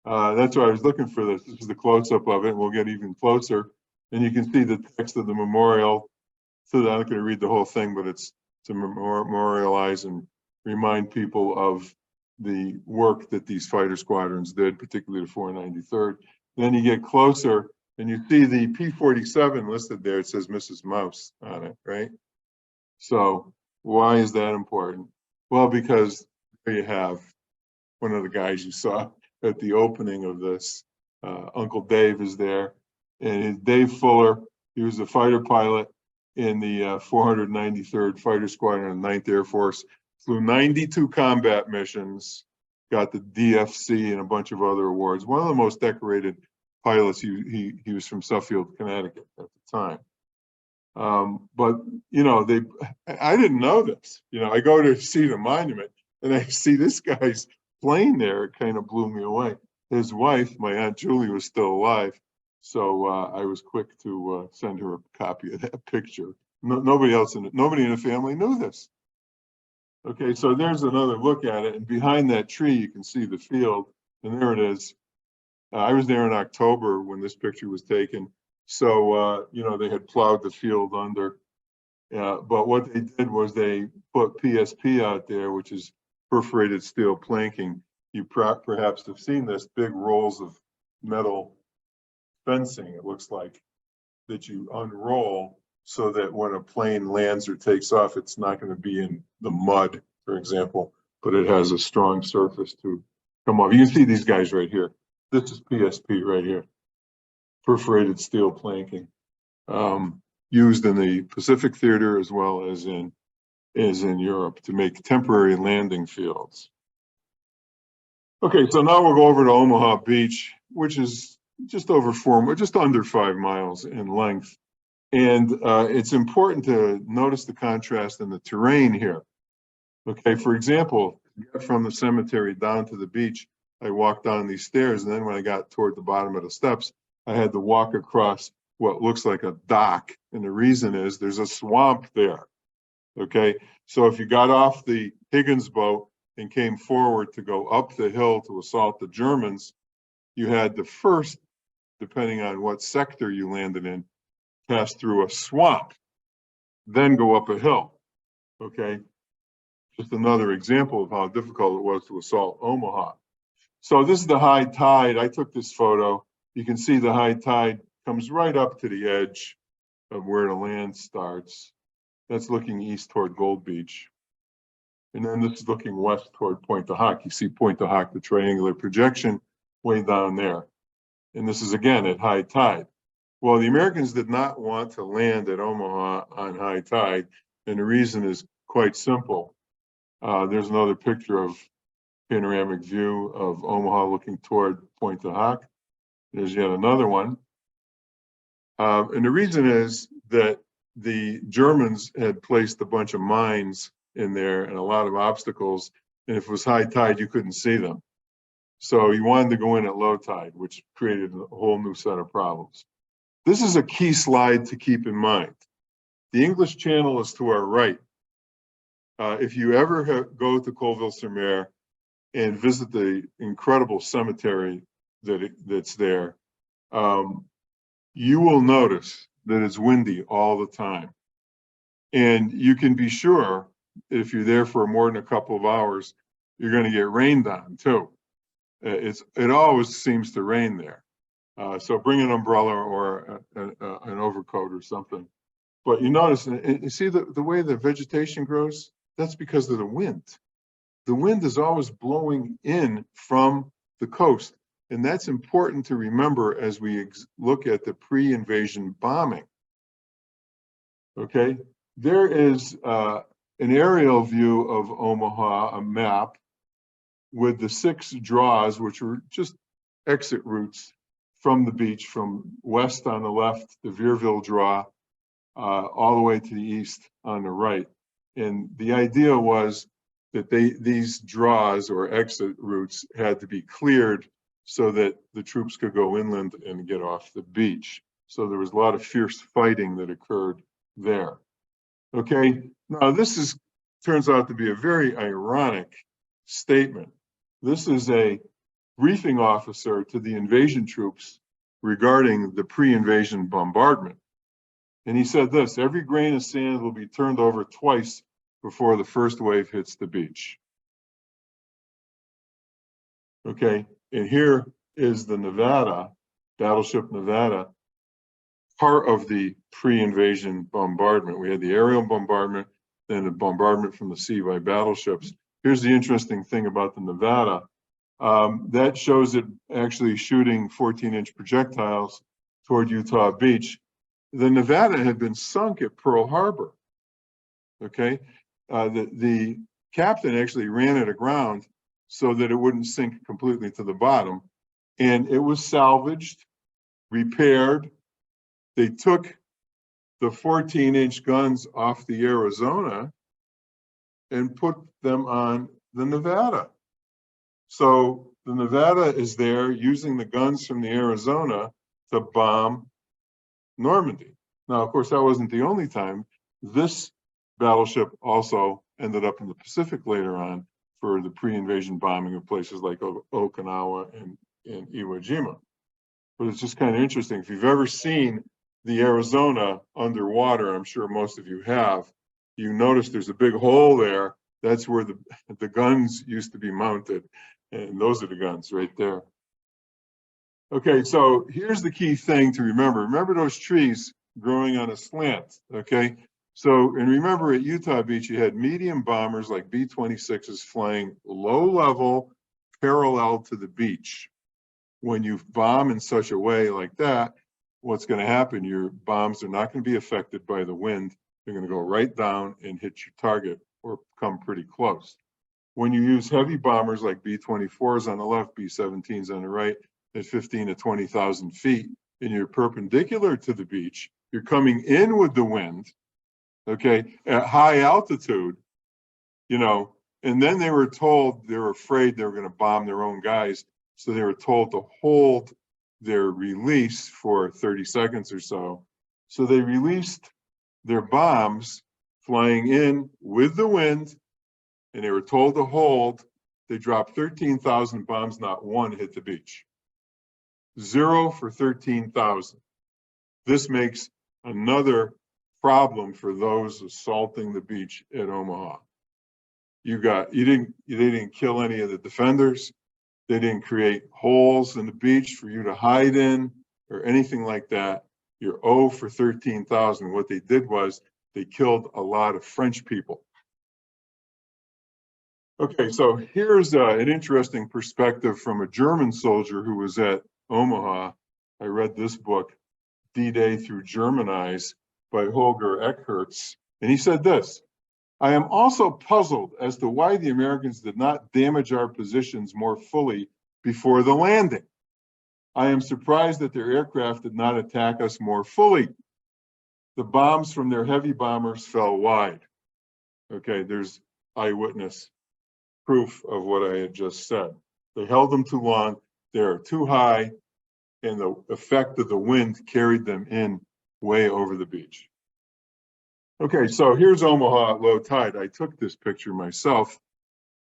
That's why I was looking for this. This is the close-up of it. We'll get even closer. And you can see the text of the memorial. So I'm not going to read the whole thing, but it's to memorialize and remind people of the work that these fighter squadrons did, particularly the 493rd. Then you get closer and you see the P-47 listed there. It says Mrs. Mouse on it, right? So why is that important? Well, because there you have one of the guys you saw at the opening of this. Uncle Dave is there, and Dave Fuller, he was a fighter pilot in the 493rd Fighter Squadron of the 9th Air Force, flew 92 combat missions, got the DFC and a bunch of other awards. One of the most decorated pilots. He was from Suffield, Connecticut at the time. But you know, I didn't know this. You know, I go to see the monument and I see this guy's plane there. It kind of blew me away. His wife, my Aunt Julie, was still alive, so I was quick to send her a copy of that picture. Nobody in the family knew this. Okay, so there's another look at it, and behind that tree you can see the field, and there it is. I was there in October when this picture was taken, so you know, they had plowed the field under. But what they did was they put PSP out there, which is perforated steel planking. You perhaps have seen this, big rolls of metal fencing, it looks like. that you unroll so that when a plane lands or takes off, it's not going to be in the mud, for example, but it has a strong surface to come off. You can see these guys right here. This is PSP right here, perforated steel planking, used in the Pacific Theater as well as in Europe to make temporary landing fields. Okay, so now we'll go over to Omaha Beach, which is just under 5 miles in length. And it's important to notice the contrast in the terrain here. Okay, for example, from the cemetery down to the beach, I walked down these stairs, and then when I got toward the bottom of the steps, I had to walk across what looks like a dock. And the reason is there's a swamp there. Okay, so if you got off the Higgins boat and came forward to go up the hill to assault the Germans, you had to first, depending on what sector you landed in, pass through a swamp, then go up a hill. Okay, just another example of how difficult it was to assault Omaha. So this is the high tide. I took this photo. You can see the high tide comes right up to the edge of where the land starts. That's looking east toward Gold Beach. And then this is looking west toward Point-du-Hoc. You see Point-du-Hoc, the triangular projection, way down there. And this is again at high tide. Well, the Americans did not want to land at Omaha on high tide. And the reason is quite simple. There's another picture of panoramic view of Omaha looking toward Point-du-Hoc. There's yet another one. And the reason is that the Germans had placed a bunch of mines in there and a lot of obstacles. And if it was high tide, you couldn't see them. So you wanted to go in at low tide, which created a whole new set of problems. This is a key slide to keep in mind. The English Channel is to our right. If you ever go to Colleville-sur-Mer and visit the incredible cemetery that's there, you will notice that it's windy all the time. And you can be sure if you're there for more than a couple of hours, you're going to get rained on too. It always seems to rain there. So bring an umbrella or an overcoat or something. But you notice, you see the way the vegetation grows? That's because of the wind. The wind is always blowing in from the coast. And that's important to remember as we look at the pre-invasion bombing. Okay, there is an aerial view of Omaha, a map with the 6 draws, which were just exit routes from the beach, from west on the left, the Vierville draw, all the way to the east on the right. And the idea was that these draws or exit routes had to be cleared so that the troops could go inland and get off the beach. So there was a lot of fierce fighting that occurred there. Okay, now this turns out to be a very ironic statement. This is a briefing officer to the invasion troops regarding the pre-invasion bombardment. And he said this: every grain of sand will be turned over twice before the first wave hits the beach. Okay, and here is the Nevada, battleship Nevada, part of the pre-invasion bombardment. We had the aerial bombardment, then the bombardment from the sea by battleships. Here's the interesting thing about the Nevada. That shows it actually shooting 14-inch projectiles toward Utah Beach. The Nevada had been sunk at Pearl Harbor. Okay, the captain actually ran it aground so that it wouldn't sink completely to the bottom. And it was salvaged, repaired. They took the 14-inch guns off the Arizona and put them on the Nevada. So the Nevada is there using the guns from the Arizona to bomb Normandy. Now, of course, that wasn't the only time. This battleship also ended up in the Pacific later on for the pre-invasion bombing of places like Okinawa and Iwo Jima. But it's just kind of interesting. If you've ever seen the Arizona underwater, I'm sure most of you have, you notice there's a big hole there. That's where the guns used to be mounted. And those are the guns right there. Okay, so here's the key thing to remember. Remember those trees growing on a slant, okay? So, and remember at Utah Beach, you had medium bombers like B-26s flying low level, parallel to the beach. When you bomb in such a way like that, what's going to happen? Your bombs are not going to be affected by the wind. They're going to go right down and hit your target or come pretty close. When you use heavy bombers like B-24s on the left, B-17s on the right, at 15 to 20,000 feet, and you're perpendicular to the beach, you're coming in with the wind, okay, at high altitude, you know, and then they were told, they were afraid they were going to bomb their own guys. So they were told to hold their release for 30 seconds or so. So they released their bombs flying in with the wind, and they were told to hold. They dropped 13,000 bombs, not one hit the beach. 0 for 13,000. This makes another problem for those assaulting the beach at Omaha. They didn't kill any of the defenders. They didn't create holes in the beach for you to hide in or anything like that. You're 0 for 13,000. What they did was they killed a lot of French people. Okay, so here's an interesting perspective from a German soldier who was at Omaha. I read this book, D-Day Through German Eyes by Holger Eckertz, and he said this: I am also puzzled as to why the Americans did not damage our positions more fully before the landing. I am surprised that their aircraft did not attack us more fully. The bombs from their heavy bombers fell wide. Okay, there's eyewitness proof of what I had just said. They held them too long, they're too high, and the effect of the wind carried them in way over the beach. Okay, so here's Omaha at low tide. I took this picture myself.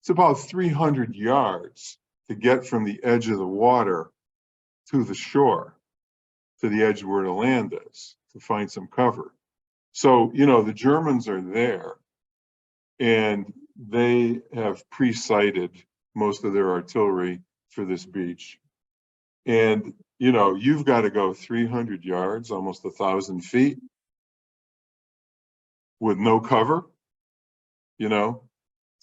It's about 300 yards to get from the edge of the water to the shore, to the edge where the land is, to find some cover. So, you know, the Germans are there, and they have pre-sighted most of their artillery for this beach. And, you know, you've got to go 300 yards, almost 1,000 feet, with no cover, you know,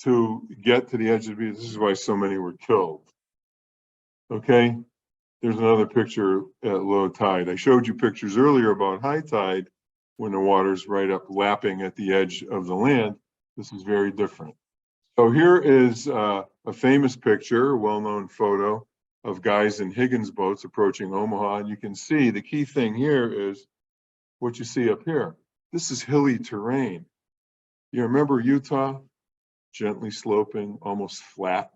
to get to the edge of the beach. This is why so many were killed. Okay, there's another picture at low tide. I showed you pictures earlier about high tide when the water's right up lapping at the edge of the land. This is very different. So here is a famous picture, a well-known photo of guys in Higgins boats approaching Omaha. And you can see the key thing here is what you see up here. This is hilly terrain. You remember Utah? Gently sloping, almost flat,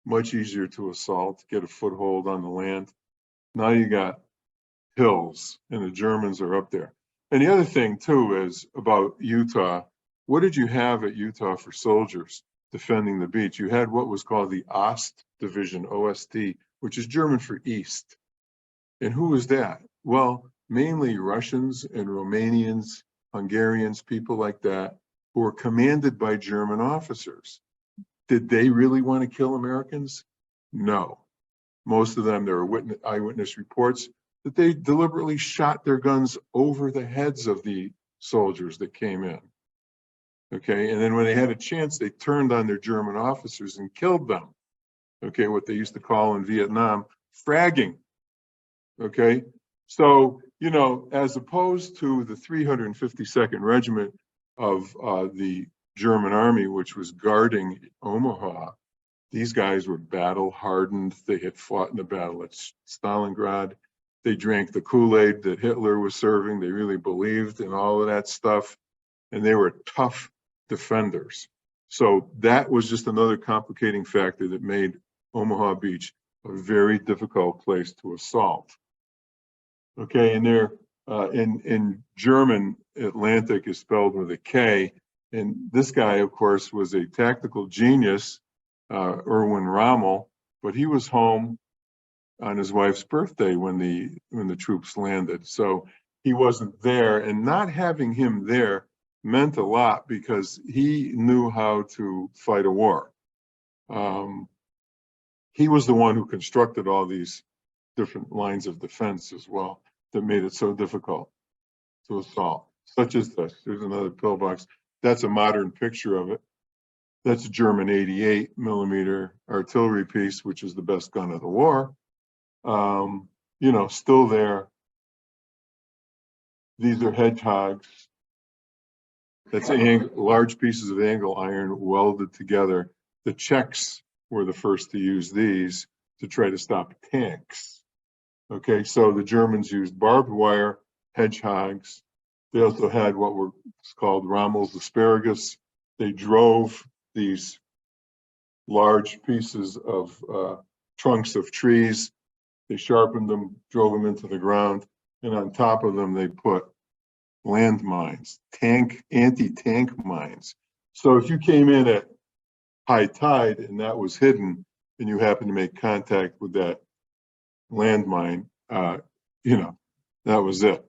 much easier to assault, get a foothold on the land. Now you got hills, and the Germans are up there. And the other thing too is about Utah. What did you have at Utah for soldiers defending the beach? You had what was called the Ost Division, OST, which is German for East. And who was that? Well, mainly Russians and Romanians, Hungarians, people like that, who were commanded by German officers. Did they really want to kill Americans? No. Most of them, there are eyewitness reports that they deliberately shot their guns over the heads of the soldiers that came in. Okay, and then when they had a chance, they turned on their German officers and killed them. Okay, what they used to call in Vietnam, fragging. Okay, so, you know, as opposed to the 352nd Regiment of the German army, which was guarding Omaha, these guys were battle hardened. They had fought in the battle at Stalingrad. They drank the Kool-Aid that Hitler was serving. They really believed in all of that stuff. And they were tough defenders. So that was just another complicating factor that made Omaha Beach a very difficult place to assault. Okay, and there, in German, Atlantic is spelled with a K. And this guy, of course, was a tactical genius, Erwin Rommel, but he was home on his wife's birthday when the troops landed. So he wasn't there, and not having him there meant a lot because he knew how to fight a war. He was the one who constructed all these different lines of defense as well that made it so difficult to assault, such as this. There's another pillbox. That's a modern picture of it. That's a German 88 millimeter artillery piece, which is the best gun of the war. You know, still there. These are hedgehogs. That's large pieces of angle iron welded together. The Czechs were the first to use these to try to stop tanks. Okay, so the Germans used barbed wire, hedgehogs. They also had what were called Rommel's asparagus. They drove these large pieces of trunks of trees. They sharpened them, drove them into the ground, and on top of them, they put landmines, anti-tank mines. So if you came in at high tide and that was hidden, and you happened to make contact with that landmine, you know, that was it.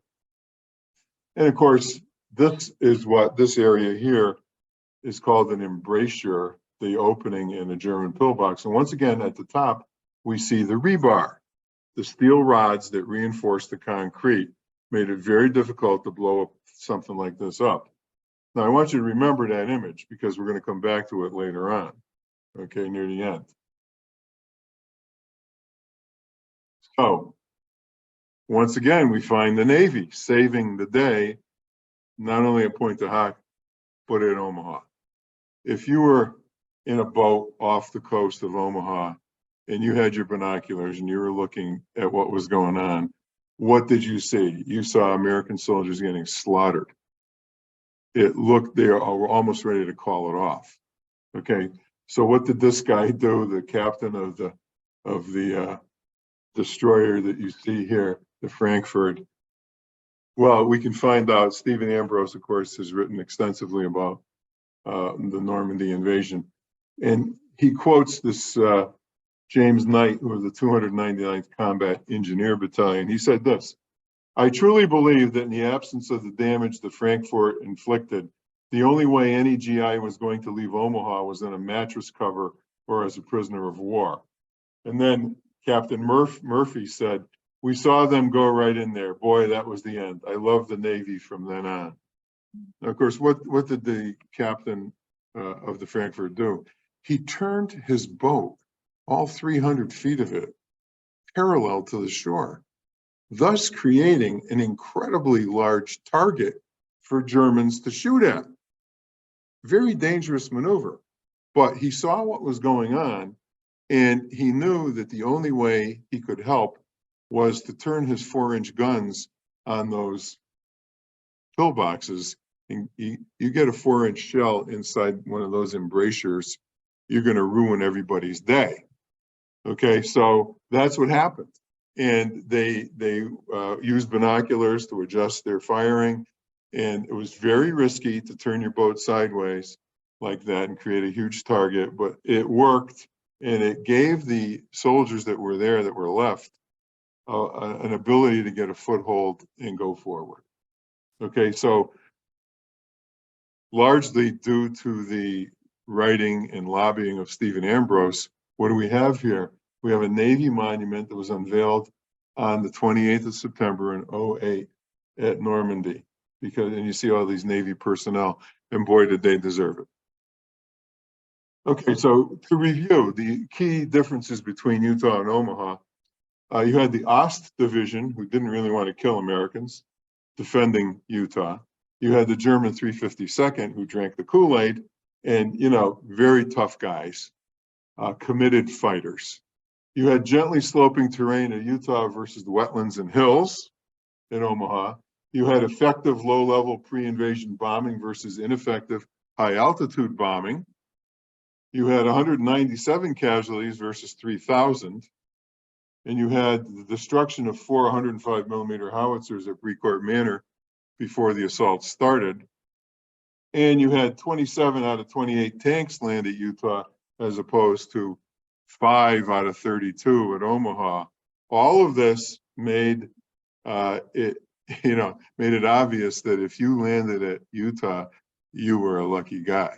And of course, this is what this area here is called an embrasure, the opening in a German pillbox. And once again, at the top, we see the rebar, the steel rods that reinforce the concrete, made it very difficult to blow up something like this up. Now, I want you to remember that image because we're going to come back to it later on, okay, near the end. So, once again, we find the Navy saving the day, not only at Point-du-Hoc, but at Omaha. If you were in a boat off the coast of Omaha and you had your binoculars and you were looking at what was going on, what did you see? You saw American soldiers getting slaughtered. It looked, they were almost ready to call it off. Okay, so what did this guy do, the captain of the destroyer that you see here, the Frankfurt? Well, we can find out. Stephen Ambrose, of course, has written extensively about the Normandy invasion. And he quotes this James Knight, who was the 299th Combat Engineer Battalion. He said this: "I truly believe that in the absence of the damage that Frankfurt inflicted, the only way any GI was going to leave Omaha was in a mattress cover or as a prisoner of war." And then Captain Murphy said, "We saw them go right in there. Boy, that was the end. I loved the Navy from then on." Now, of course, what did the captain of the Frankfurt do? He turned his boat, all 300 feet of it, parallel to the shore, thus creating an incredibly large target for Germans to shoot at. Very dangerous maneuver. But he saw what was going on, and he knew that the only way he could help was to turn his 4-inch guns on those pillboxes. And you get a 4-inch shell inside one of those embrasures, you're going to ruin everybody's day. Okay, so that's what happened. And they used binoculars to adjust their firing, and it was very risky to turn your boat sideways like that and create a huge target, but it worked, and it gave the soldiers that were there, that were left, an ability to get a foothold and go forward. Okay, so largely due to the writing and lobbying of Stephen Ambrose, what do we have here? We have a Navy monument that was unveiled on the 28th of September in 2008 at Normandy, and you see all these Navy personnel, and boy, did they deserve it. Okay, so to review the key differences between Utah and Omaha, you had the Ost Division, who didn't really want to kill Americans, defending Utah. You had the German 352nd, who drank the Kool-Aid, and, you know, very tough guys, committed fighters. You had gently sloping terrain in Utah versus the wetlands and hills in Omaha. You had effective low-level pre-invasion bombing versus ineffective high-altitude bombing. You had 197 casualties versus 3,000. And you had the destruction of 4 105 millimeter howitzers at Brecourt Manor before the assault started. And you had 27 out of 28 tanks land at Utah, as opposed to 5 out of 32 at Omaha. All of this made it obvious that if you landed at Utah, you were a lucky guy.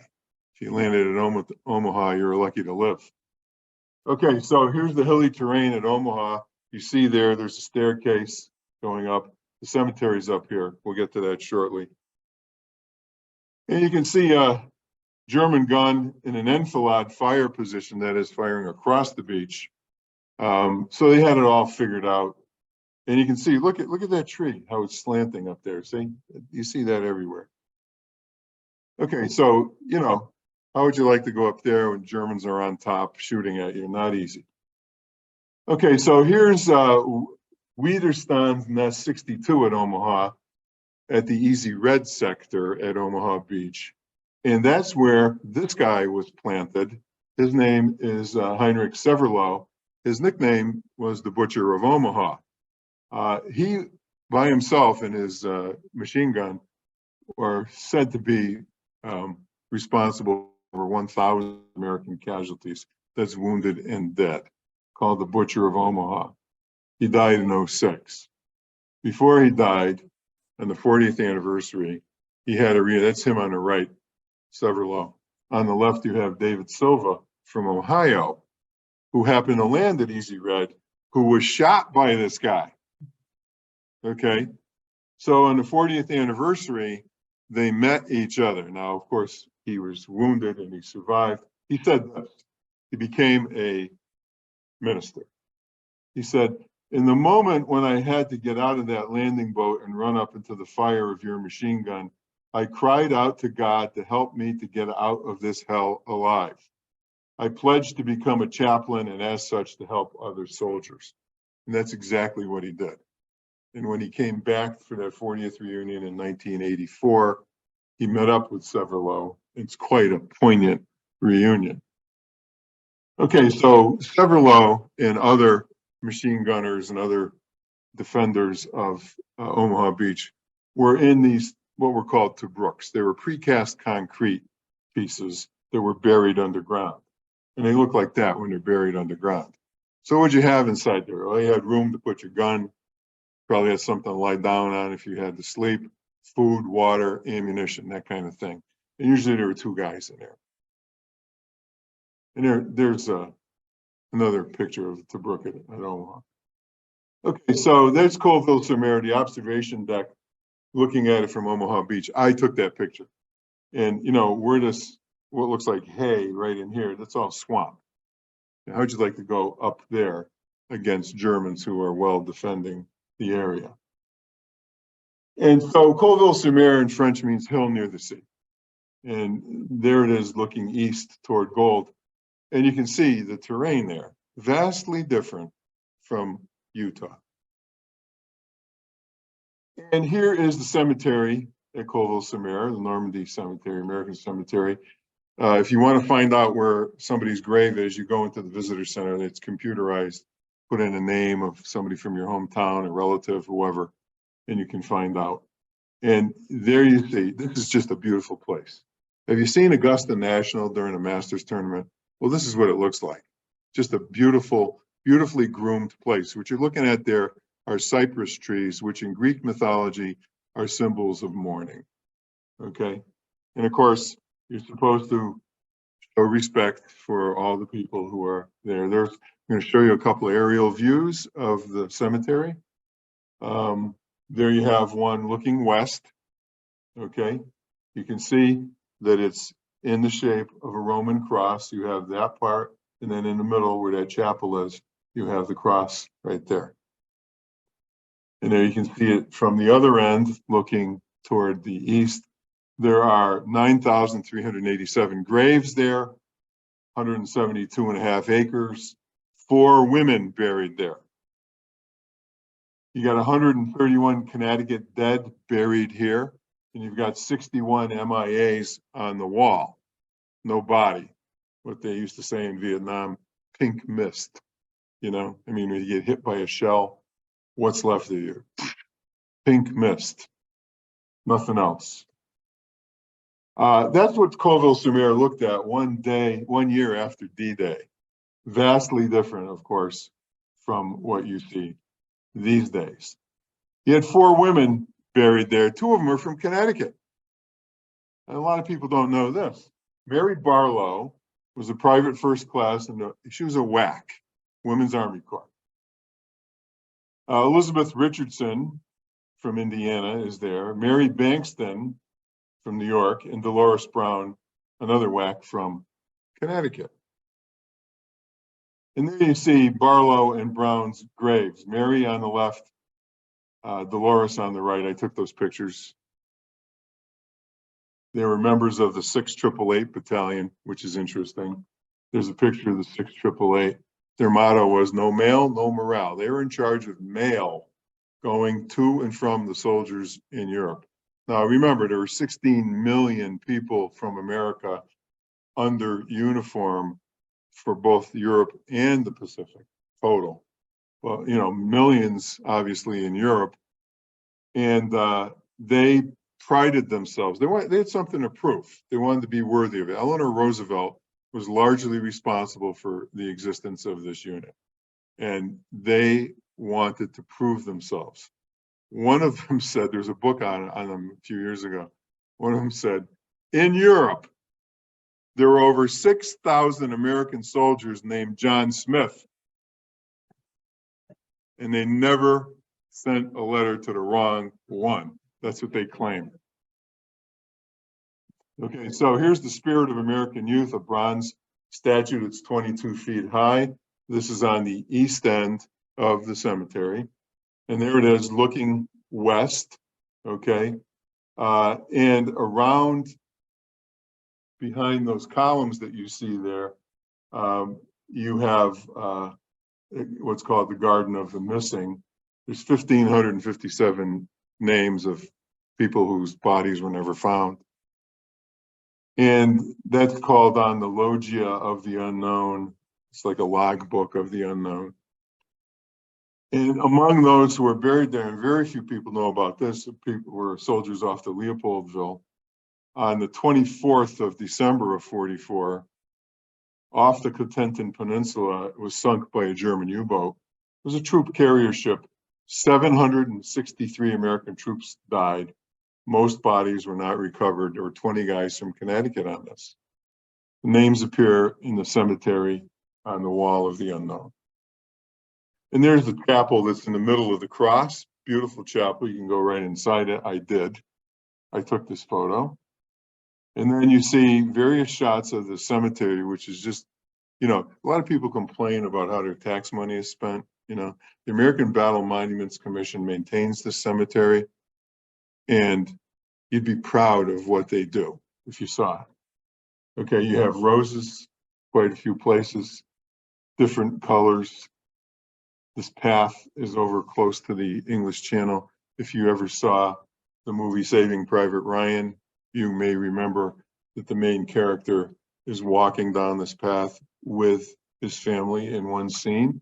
If you landed at Omaha, you were lucky to live. Okay, so here's the hilly terrain at Omaha. You see there's a staircase going up. The cemetery's up here. We'll get to that shortly. And you can see a German gun in an enfilade fire position, that is firing across the beach. So they had it all figured out. And you can see, look at that tree, how it's slanting up there. See, you see that everywhere. Okay, so, you know, how would you like to go up there when Germans are on top shooting at you? Not easy. Okay, so here's Widerstands Nest 62 at Omaha, at the Easy Red sector at Omaha Beach. And that's where this guy was planted. His name is Heinrich Severloh. His nickname was the Butcher of Omaha. He, by himself and his machine gun, are said to be responsible for 1,000 American casualties. That's wounded and dead, called the Butcher of Omaha. He died in 2006. Before he died, on the 40th anniversary, he had that's him on the right, Severloh. On the left, you have David Silva from Ohio, who happened to land at Easy Red, who was shot by this guy. Okay, so on the 40th anniversary, they met each other. Now, of course, he was wounded and he survived. He said this. He became a minister. He said, in the moment when I had to get out of that landing boat and run up into the fire of your machine gun, I cried out to God to help me to get out of this hell alive. I pledged to become a chaplain and as such to help other soldiers. And that's exactly what he did. And when he came back for that 40th reunion in 1984, he met up with Severloh. It's quite a poignant reunion. Okay, so Severloh and other machine gunners and other defenders of Omaha Beach were in these, what were called Tobruks. They were precast concrete pieces that were buried underground. And they look like that when they're buried underground. So what'd you have inside there? Well, you had room to put your gun, probably had something to lie down on if you had to sleep, food, water, ammunition, that kind of thing. And usually there were two guys in there. And there's another picture of Tobruk at Omaha. Okay, so there's Colleville-sur-Mer, the observation deck, looking at it from Omaha Beach. I took that picture. And, you know, we're this, what looks like hay right in here, that's all swamp. Now, how'd you like to go up there against Germans who are well defending the area? And so Colleville-sur-Mer in French means hill near the sea. And there it is looking east toward Gold. And you can see the terrain there, vastly different from Utah. And here is the cemetery at Colleville-sur-Mer, the Normandy Cemetery, American Cemetery. If you want to find out where somebody's grave is, you go into the visitor center. It's computerized. Put in a name of somebody from your hometown, a relative, whoever, and you can find out. And there you see, this is just a beautiful place. Have you seen Augusta National during a Masters tournament? Well, this is what it looks like. Just a beautiful, beautifully groomed place. What you're looking at there are cypress trees, which in Greek mythology are symbols of mourning. Okay? And of course, you're supposed to show respect for all the people who are there. I'm going to show you a couple of aerial views of the cemetery. There you have one looking west. Okay? You can see that it's in the shape of a Roman cross. You have that part, and then in the middle where that chapel is, you have the cross right there. And there you can see it from the other end, looking toward the east. There are 9,387 graves there, 172.5 acres, 4 women buried there. You got 131 Connecticut dead buried here, and you've got 61 MIAs on the wall. No body. What they used to say in Vietnam, pink mist. You know, I mean, when you get hit by a shell, what's left of you? Pink mist. Nothing else. That's what Colleville-sur-Mer looked at one year after D-Day. Vastly different, of course, from what you see these days. You had 4 women buried there. 2 of them are from Connecticut. And a lot of people don't know this. Mary Barlow was a private first class, and she was a WAC, Women's Army Corps. Elizabeth Richardson from Indiana is there. Mary Bankston from New York, and Dolores Brown, another whack from Connecticut. And then you see Barlow and Brown's graves. Mary on the left, Dolores on the right. I took those pictures. They were members of the 6888 Battalion, which is interesting. There's a picture of the 6888. Their motto was no mail, no morale. They were in charge of mail going to and from the soldiers in Europe. Now, remember, there were 16 million people from America under uniform for both Europe and the Pacific total. Well, you know, millions obviously in Europe. And they prided themselves. They had something to prove. They wanted to be worthy of it. Eleanor Roosevelt was largely responsible for the existence of this unit. And they wanted to prove themselves. One of them said, there's a book on them a few years ago. One of them said, in Europe, there were over 6,000 American soldiers named John Smith. And they never sent a letter to the wrong one. That's what they claimed. Okay, so here's the Spirit of American Youth, a bronze statue that's 22 feet high. This is on the east end of the cemetery. And there it is looking west, okay? And around behind those columns that you see there, you have what's called the Garden of the Missing. There's 1,557 names of people whose bodies were never found. And that's called on the Loggia of the Unknown. It's like a logbook of the unknown. And among those who are buried there, and very few people know about this, people were soldiers off the Leopoldville. On the 24th of December of 44, off the Cotentin Peninsula, it was sunk by a German U-boat. It was a troop carrier ship. 763 American troops died. Most bodies were not recovered. There were 20 guys from Connecticut on this. The names appear in the cemetery on the wall of the unknown. And there's the chapel that's in the middle of the cross. Beautiful chapel. You can go right inside it. I did. I took this photo. And then you see various shots of the cemetery, which is just, you know, a lot of people complain about how their tax money is spent. You know, the American Battle Monuments Commission maintains the cemetery, and you'd be proud of what they do if you saw it. Okay, you have roses, quite a few places, different colors. This path is over close to the English Channel. If you ever saw the movie Saving Private Ryan, you may remember that the main character is walking down this path with his family in one scene.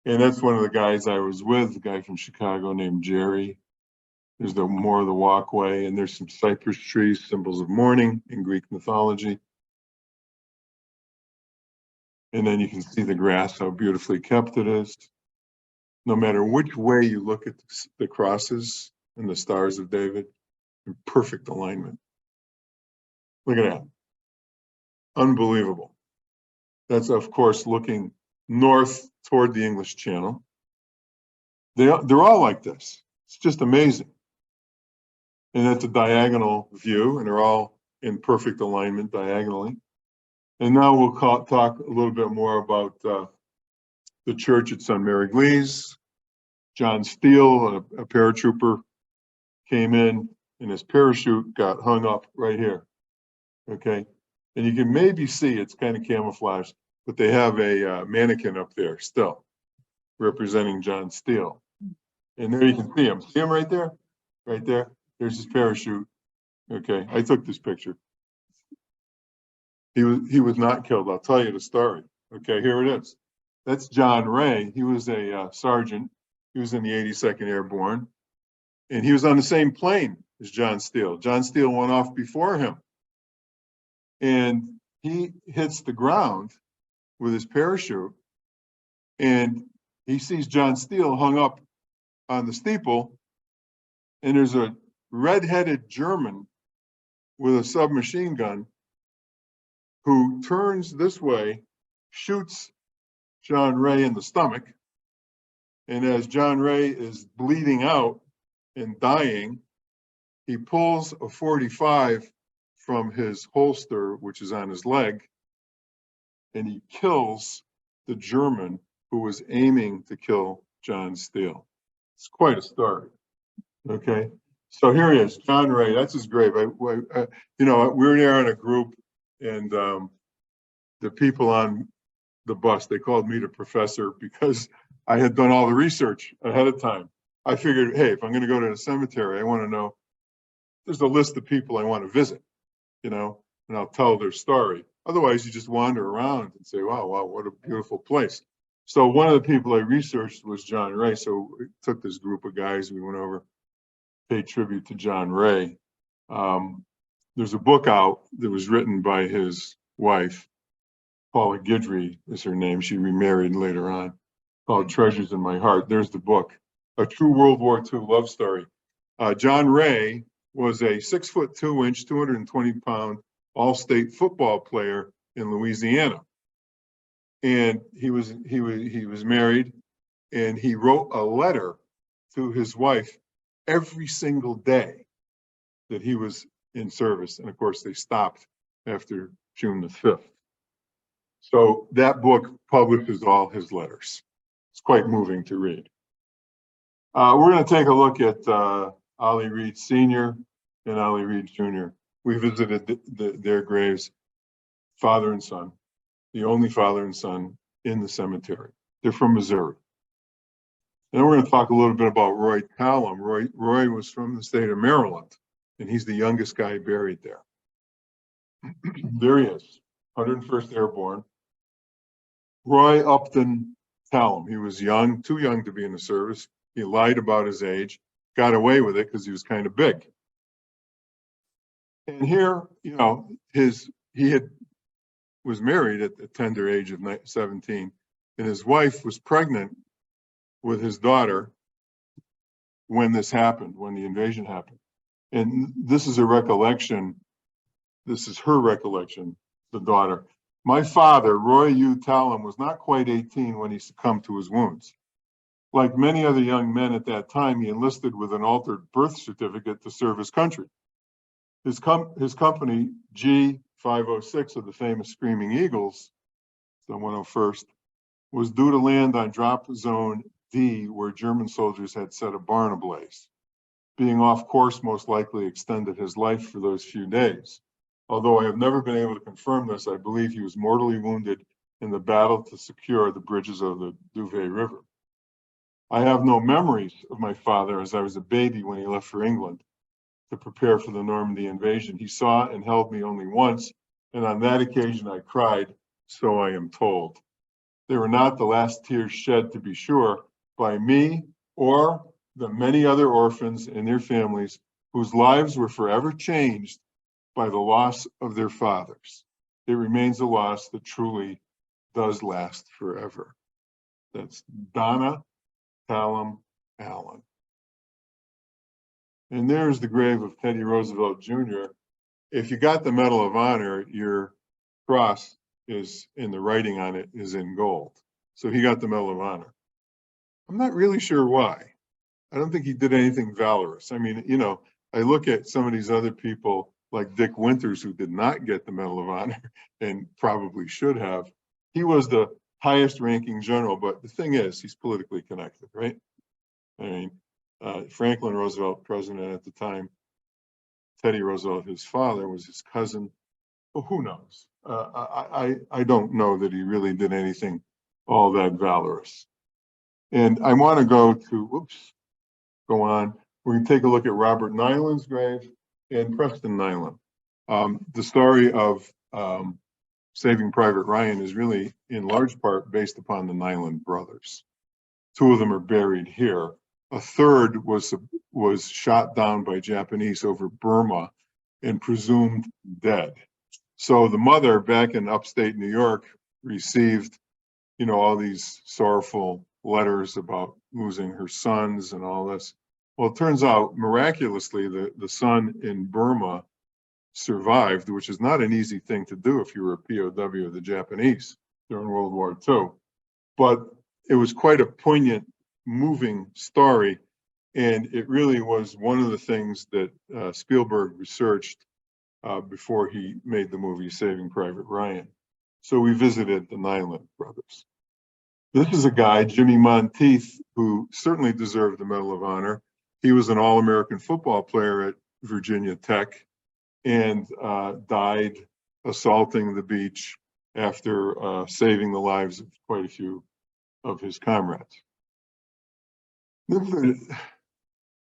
And that's one of the guys I was with, a guy from Chicago named Jerry. There's more of the walkway, and there's some cypress trees, symbols of mourning in Greek mythology. And then you can see the grass, how beautifully kept it is. No matter which way you look at the crosses and the Stars of David, in perfect alignment. Look at that. Unbelievable. That's, of course, looking north toward the English Channel. They're all like this. It's just amazing. And that's a diagonal view, and they're all in perfect alignment diagonally. And now we'll talk a little bit more about the church at St. Mary Glees. John Steele, a paratrooper, came in, and his parachute got hung up right here. Okay, and you can maybe see it's kind of camouflaged, but they have a mannequin up there still representing John Steele. And there you can see him. See him right there? Right there. There's his parachute. Okay, I took this picture. He was not killed. I'll tell you the story. Okay, here it is. That's John Ray. He was a sergeant. He was in the 82nd Airborne. And he was on the same plane as John Steele. John Steele went off before him. And he hits the ground with his parachute. And he sees John Steele hung up on the steeple. And there's a red-headed German with a submachine gun who turns this way, shoots John Ray in the stomach, And as John Ray is bleeding out and dying, he pulls a 45 from his holster, which is on his leg, and he kills the German who was aiming to kill John Steele. It's quite a story. Okay. So here he is, John Ray. That's his grave. You know, we were there in a group, and the people on the bus, they called me the professor because I had done all the research ahead of time. I figured, hey, if I'm going to go to the cemetery, I want to know, there's a list of people I want to visit, you know, and I'll tell their story. Otherwise, you just wander around and say, wow, what a beautiful place. So one of the people I researched was John Ray. So we took this group of guys, we went over, paid tribute to John Ray. There's a book out that was written by his wife, Paula Guidry is her name. She remarried later on, called Treasures in My Heart. There's the book, a true World War II love story. John Ray was a 6'2", 220-pound all-state football player in Louisiana. And he was married, and he wrote a letter to his wife every single day that he was in service. And of course, they stopped after June the 5th. So that book publishes all his letters. It's quite moving to read. We're going to take a look at Ollie Reed Sr. and Ollie Reed Jr. We visited their graves, father and son, the only father and son in the cemetery. They're from Missouri. And then we're going to talk a little bit about Roy Callum. Roy was from the state of Maryland, and he's the youngest guy buried there. There he is, 101st Airborne. Roy Upton Callum. He was young, too young to be in the service. He lied about his age, got away with it because he was kind of big. And here, you know, was married at the tender age of 17, and his wife was pregnant with his daughter when this happened, when the invasion happened. And this is a recollection. This is her recollection, the daughter. My father, Roy U. Callum, was not quite 18 when he succumbed to his wounds. Like many other young men at that time, he enlisted with an altered birth certificate to serve his country. His company, G506 of the famous Screaming Eagles, the 101st, was due to land on drop zone D, where German soldiers had set a barn ablaze. Being off course most likely extended his life for those few days. Although I have never been able to confirm this, I believe he was mortally wounded in the battle to secure the bridges of the Duvet River. I have no memories of my father as I was a baby when he left for England to prepare for the Normandy invasion. He saw and held me only once, and on that occasion I cried, so I am told. They were not the last tears shed, to be sure, by me or the many other orphans and their families whose lives were forever changed by the loss of their fathers. It remains a loss that truly does last forever. That's Donna Callum Allen. And there's the grave of Teddy Roosevelt Jr. If you got the Medal of Honor, your cross is in the writing on it is in gold. So he got the Medal of Honor. I'm not really sure why. I don't think he did anything valorous. I mean, you know, I look at some of these other people like Dick Winters, who did not get the Medal of Honor and probably should have. He was the highest ranking general, but the thing is, he's politically connected, right? I mean, Franklin Roosevelt, president at the time, Teddy Roosevelt, his father, was his cousin. Well, who knows? I don't know that he really did anything all that valorous. And I want to go to, go on. We're going to take a look at Robert Nyland's grave and Preston Nyland. The story of Saving Private Ryan is really, in large part, based upon the Nyland brothers. Two of them are buried here. A third was shot down by Japanese over Burma and presumed dead. So the mother, back in upstate New York, received, you know, all these sorrowful letters about losing her sons and all this. Well, it turns out, miraculously, the son in Burma survived, which is not an easy thing to do if you were a POW of the Japanese during World War II. But it was quite a poignant moving story. And it really was one of the things that Spielberg researched before he made the movie Saving Private Ryan. So we visited the Nyland brothers. This is a guy, Jimmy Monteith, who certainly deserved the Medal of Honor. He was an All-American football player at Virginia Tech and died assaulting the beach after saving the lives of quite a few of his comrades. This is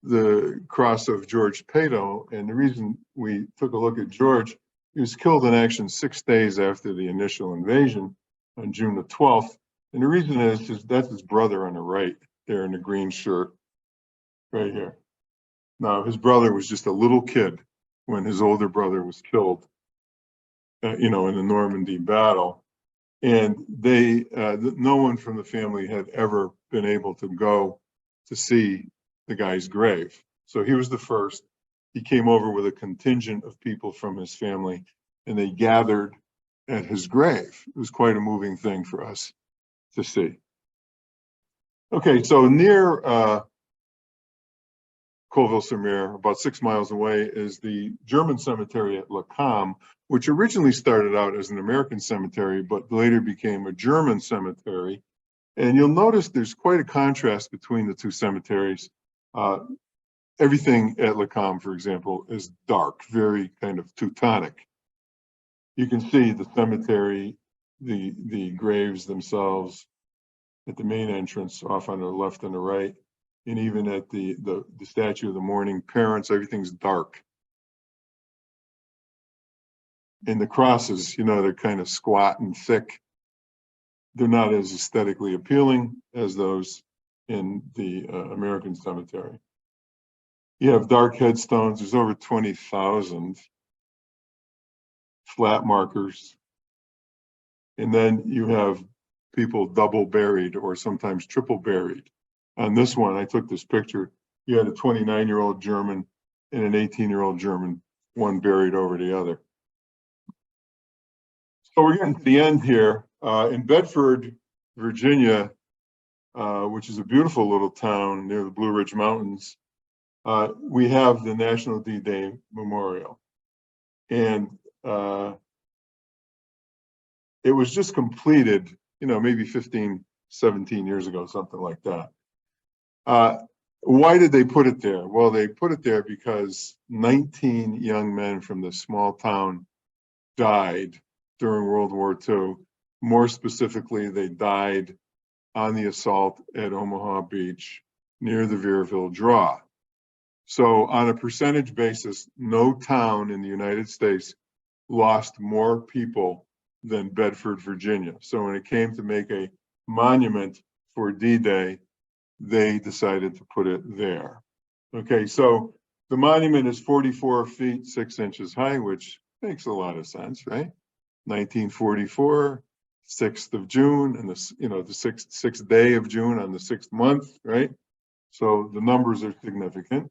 the cross of George Pato, and the reason we took a look at George, he was killed in action 6 days after the initial invasion on June the 12th. And the reason is that's his brother on the right there in the green shirt right here. Now, his brother was just a little kid when his older brother was killed, in the Normandy battle. And no one from the family had ever been able to go to see the guy's grave. So he was the first. He came over with a contingent of people from his family, and they gathered at his grave. It was quite a moving thing for us to see. Okay, so near Colleville-sur-Mer, about 6 miles away, is the German cemetery at Le Cam, which originally started out as an American cemetery, but later became a German cemetery. And you'll notice there's quite a contrast between the two cemeteries. Everything at Le Cam, for example, is dark, very kind of Teutonic. You can see the cemetery, the graves themselves at the main entrance off on the left and the right, and even at the statue of the mourning parents, everything's dark. And the crosses, they're kind of squat and thick. They're not as aesthetically appealing as those in the American cemetery. You have dark headstones. There's over 20,000 flat markers. And then you have people double buried or sometimes triple buried. On this one, I took this picture. You had a 29-year-old German and an 18-year-old German, one buried over the other. So we're getting to the end here. In Bedford, Virginia, which is a beautiful little town near the Blue Ridge Mountains, we have the National D-Day Memorial. And it was just completed, maybe 15, 17 years ago, something like that. Why did they put it there? Well, they put it there because 19 young men from this small town died during World War II. More specifically, they died on the assault at Omaha Beach near the Vierville Draw. So on a percentage basis, no town in the United States lost more people than Bedford, Virginia. So when it came to make a monument for D-Day, they decided to put it there. Okay, so the monument is 44 feet, 6 inches high, which makes a lot of sense, right? 1944, 6th of June, and the sixth day of June on the 6th month, right? So the numbers are significant.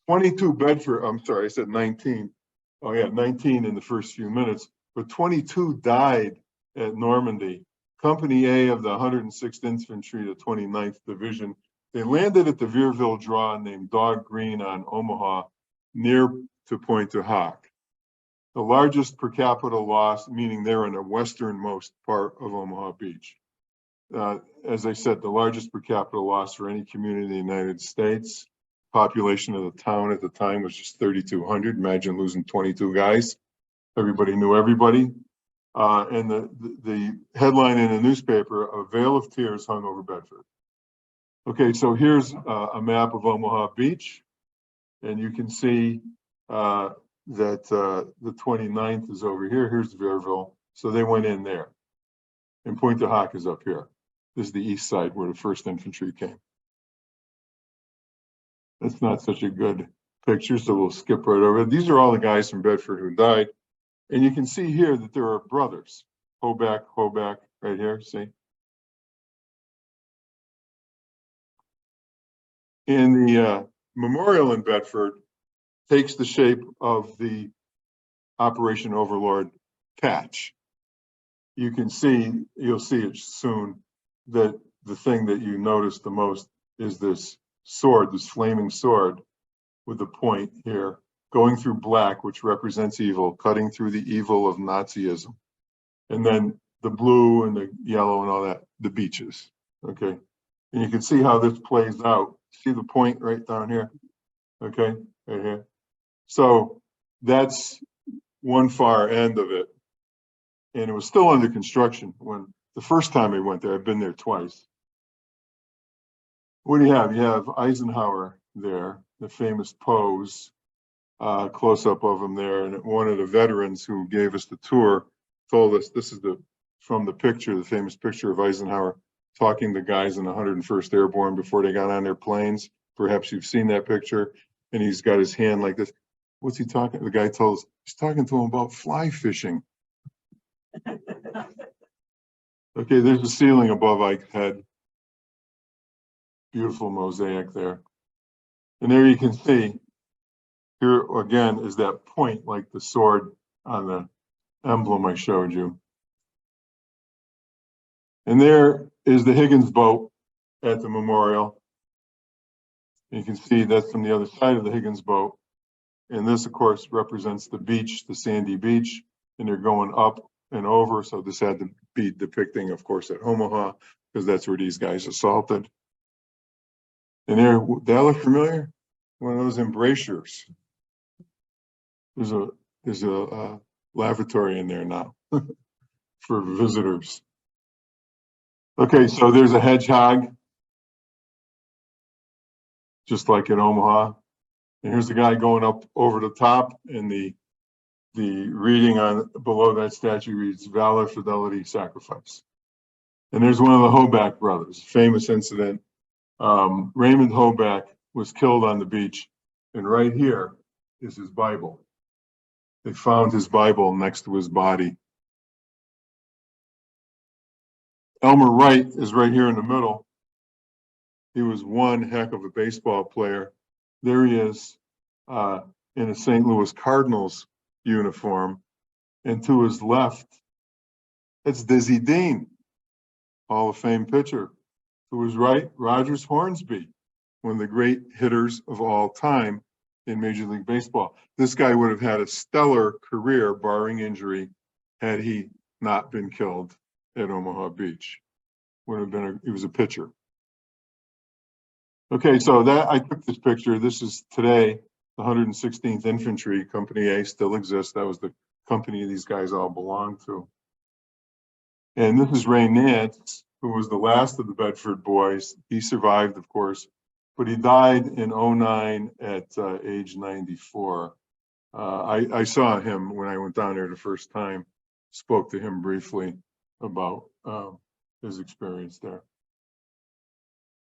22 Bedford, I'm sorry, I said 19. Oh yeah, 19 in the first few minutes, but 22 died at Normandy. Company A of the 106th Infantry, the 29th Division, they landed at the Vierville Draw named Dog Green on Omaha, near to Point-du-Hoc. The largest per capita loss, meaning they're in the westernmost part of Omaha Beach. As I said, the largest per capita loss for any community in the United States. Population of the town at the time was just 3,200. Imagine losing 22 guys. Everybody knew everybody. And the headline in the newspaper, "A veil of tears hung over Bedford." Okay, so here's a map of Omaha Beach. And you can see that the 29th is over here. Here's Vierville. So they went in there. And Point-du-Hoc is up here. This is the east side where the 1st Infantry came. That's not such a good picture, so we'll skip right over it. These are all the guys from Bedford who died. And you can see here that there are brothers. Hoback, right here, see? And the memorial in Bedford takes the shape of the Operation Overlord patch. You can see, you'll see it soon, that the thing that you notice the most is this sword, this flaming sword with the point here, going through black, which represents evil, cutting through the evil of Nazism. And then the blue and the yellow and all that, the beaches, okay? And you can see how this plays out. See the point right down here, okay, right here. So that's one far end of it. And it was still under construction when the first time I went there. I've been there twice. What do you have? You have Eisenhower there, the famous pose, close up of him there. And one of the veterans who gave us the tour told us this is from the picture, the famous picture of Eisenhower talking to guys in the 101st Airborne before they got on their planes. Perhaps you've seen that picture. And he's got his hand like this. What's he talking? The guy told us he's talking to him about fly fishing. Okay, there's a ceiling above Ike's head. Beautiful mosaic there. And there you can see, here again is that point like the sword on the emblem I showed you. And there is the Higgins boat at the memorial. You can see that's from the other side of the Higgins boat. And this, of course, represents the beach, the sandy beach, and they're going up and over. So this had to be depicting, of course, at Omaha, because that's where these guys assaulted. And there, that look familiar? One of those embrasures. There's a lavatory in there now for visitors. Okay, so there's a hedgehog, just like in Omaha. And here's the guy going up over the top, and the reading on below that statue reads valor, fidelity, sacrifice. And there's one of the Hoback brothers, famous incident. Raymond Hoback was killed on the beach, and right here is his Bible. They found his Bible next to his body. Elmer Wright is right here in the middle. He was one heck of a baseball player. There he is in a St. Louis Cardinals uniform. And to his left, it's Dizzy Dean, Hall of Fame pitcher. To his right, Rogers Hornsby, one of the great hitters of all time in Major League Baseball. This guy would have had a stellar career, barring injury, had he not been killed at Omaha Beach. Would have been he was a pitcher. Okay, so that I took this picture. This is today, the 116th Infantry, Company A still exists. That was the company these guys all belonged to. And this is Ray Nance, who was the last of the Bedford boys. He survived, of course, but he died in 2009 at age 94. I saw him when I went down there the first time, spoke to him briefly about his experience there.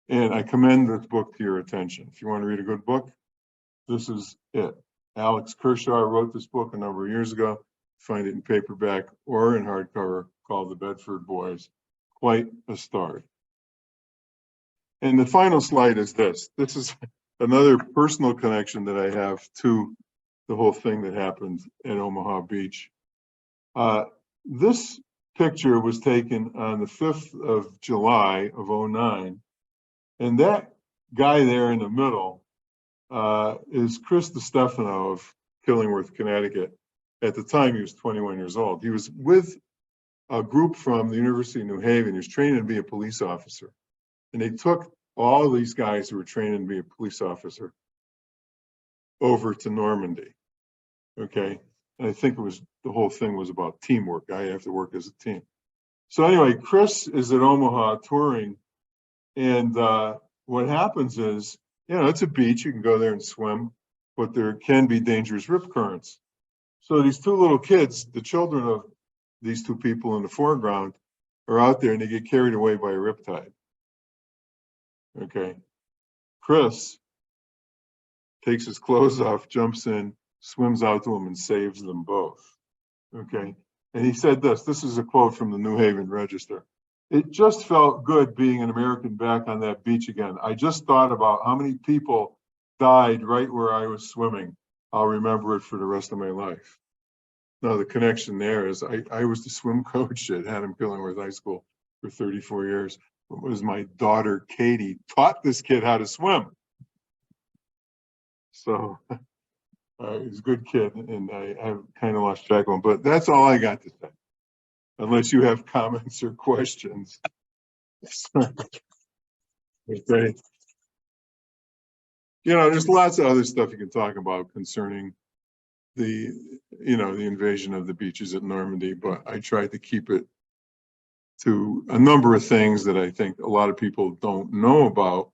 And I commend this book to your attention. If you want to read a good book, this is it. Alex Kershaw wrote this book a number of years ago. Find it in paperback or in hardcover, called The Bedford Boys. Quite a story. And the final slide is this. This is another personal connection that I have to the whole thing that happened at Omaha Beach. This picture was taken on the 5th of July of 2009. And that guy there in the middle is Chris DiStefano of Killingworth, Connecticut. At the time, he was 21 years old. He was with a group from the University of New Haven. He was training to be a police officer. And they took all these guys who were training to be a police officer over to Normandy. Okay. And I think the whole thing was about teamwork. I have to work as a team. So anyway, Chris is at Omaha touring. And what happens is, it's a beach. You can go there and swim, but there can be dangerous rip currents. So these two little kids, the children of these two people in the foreground, are out there and they get carried away by a riptide. Okay. Chris takes his clothes off, jumps in, swims out to them and saves them both. Okay. And he said this is a quote from the New Haven Register. It just felt good being an American back on that beach again. I just thought about how many people died right where I was swimming. I'll remember it for the rest of my life. Now, the connection there is I was the swim coach at Killingworth High School for 34 years. it was my daughter, Katie, taught this kid how to swim. So he's a good kid, and I've kind of lost track of him, but that's all I got to say. Unless you have comments or questions. Okay. You know, there's lots of other stuff you can talk about concerning the, you know, the invasion of the beaches at Normandy, but I tried to keep it to a number of things that I think a lot of people don't know about,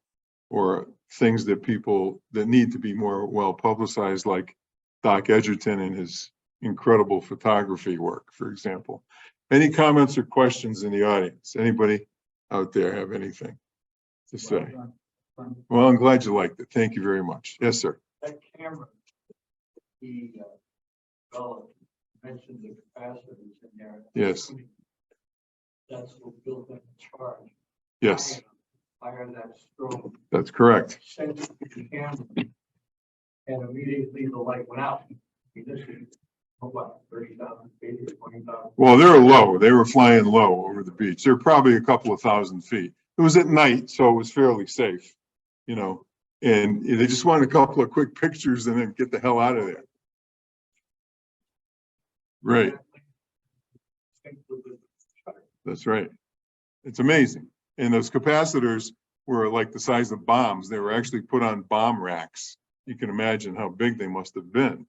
or things that people that need to be more well publicized, like Doc Edgerton and his incredible photography work, for example. Any comments or questions in the audience? Anybody out there have anything to say? Well, I'm glad you liked it. Thank you very much. Yes, sir. That camera, he developed, mentioned the capacitors in there. Yes. That's what built in the charge. Yes, Fire that strobe, that's correct. sent it to the camera, and immediately the light went out. This is, what, 30,000 feet or 20,000? Well, they were low. They were flying low over the beach. They're probably a couple of thousand feet. It was at night, so it was fairly safe, you know, and they just wanted a couple of quick pictures and then get the hell out of there. Right. That's right. It's amazing. And those capacitors were like the size of bombs. They were actually put on bomb racks. You can imagine how big they must have been.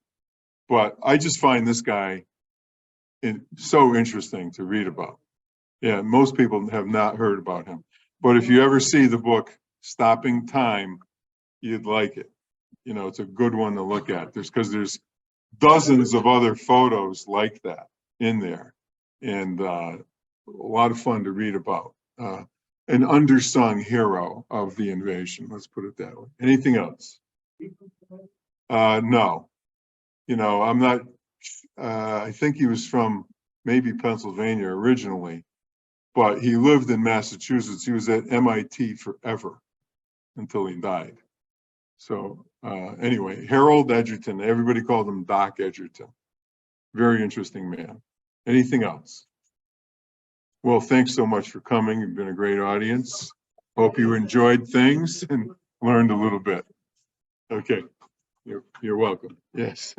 But I just find this guy so interesting to read about. Yeah, most people have not heard about him. But if you ever see the book Stopping Time, you'd like it. You know, it's a good one to look at. There's dozens of other photos like that in there, and a lot of fun to read about. An undersung hero of the invasion, let's put it that way. Anything else? No. You know, I'm not, I think he was from maybe Pennsylvania originally, but he lived in Massachusetts. He was at MIT forever until he died. So anyway, Harold Edgerton, everybody called him Doc Edgerton. Very interesting man. Anything else? Well, thanks so much for coming. You've been a great audience. Hope you enjoyed things and learned a little bit. Okay, you're welcome. Yes.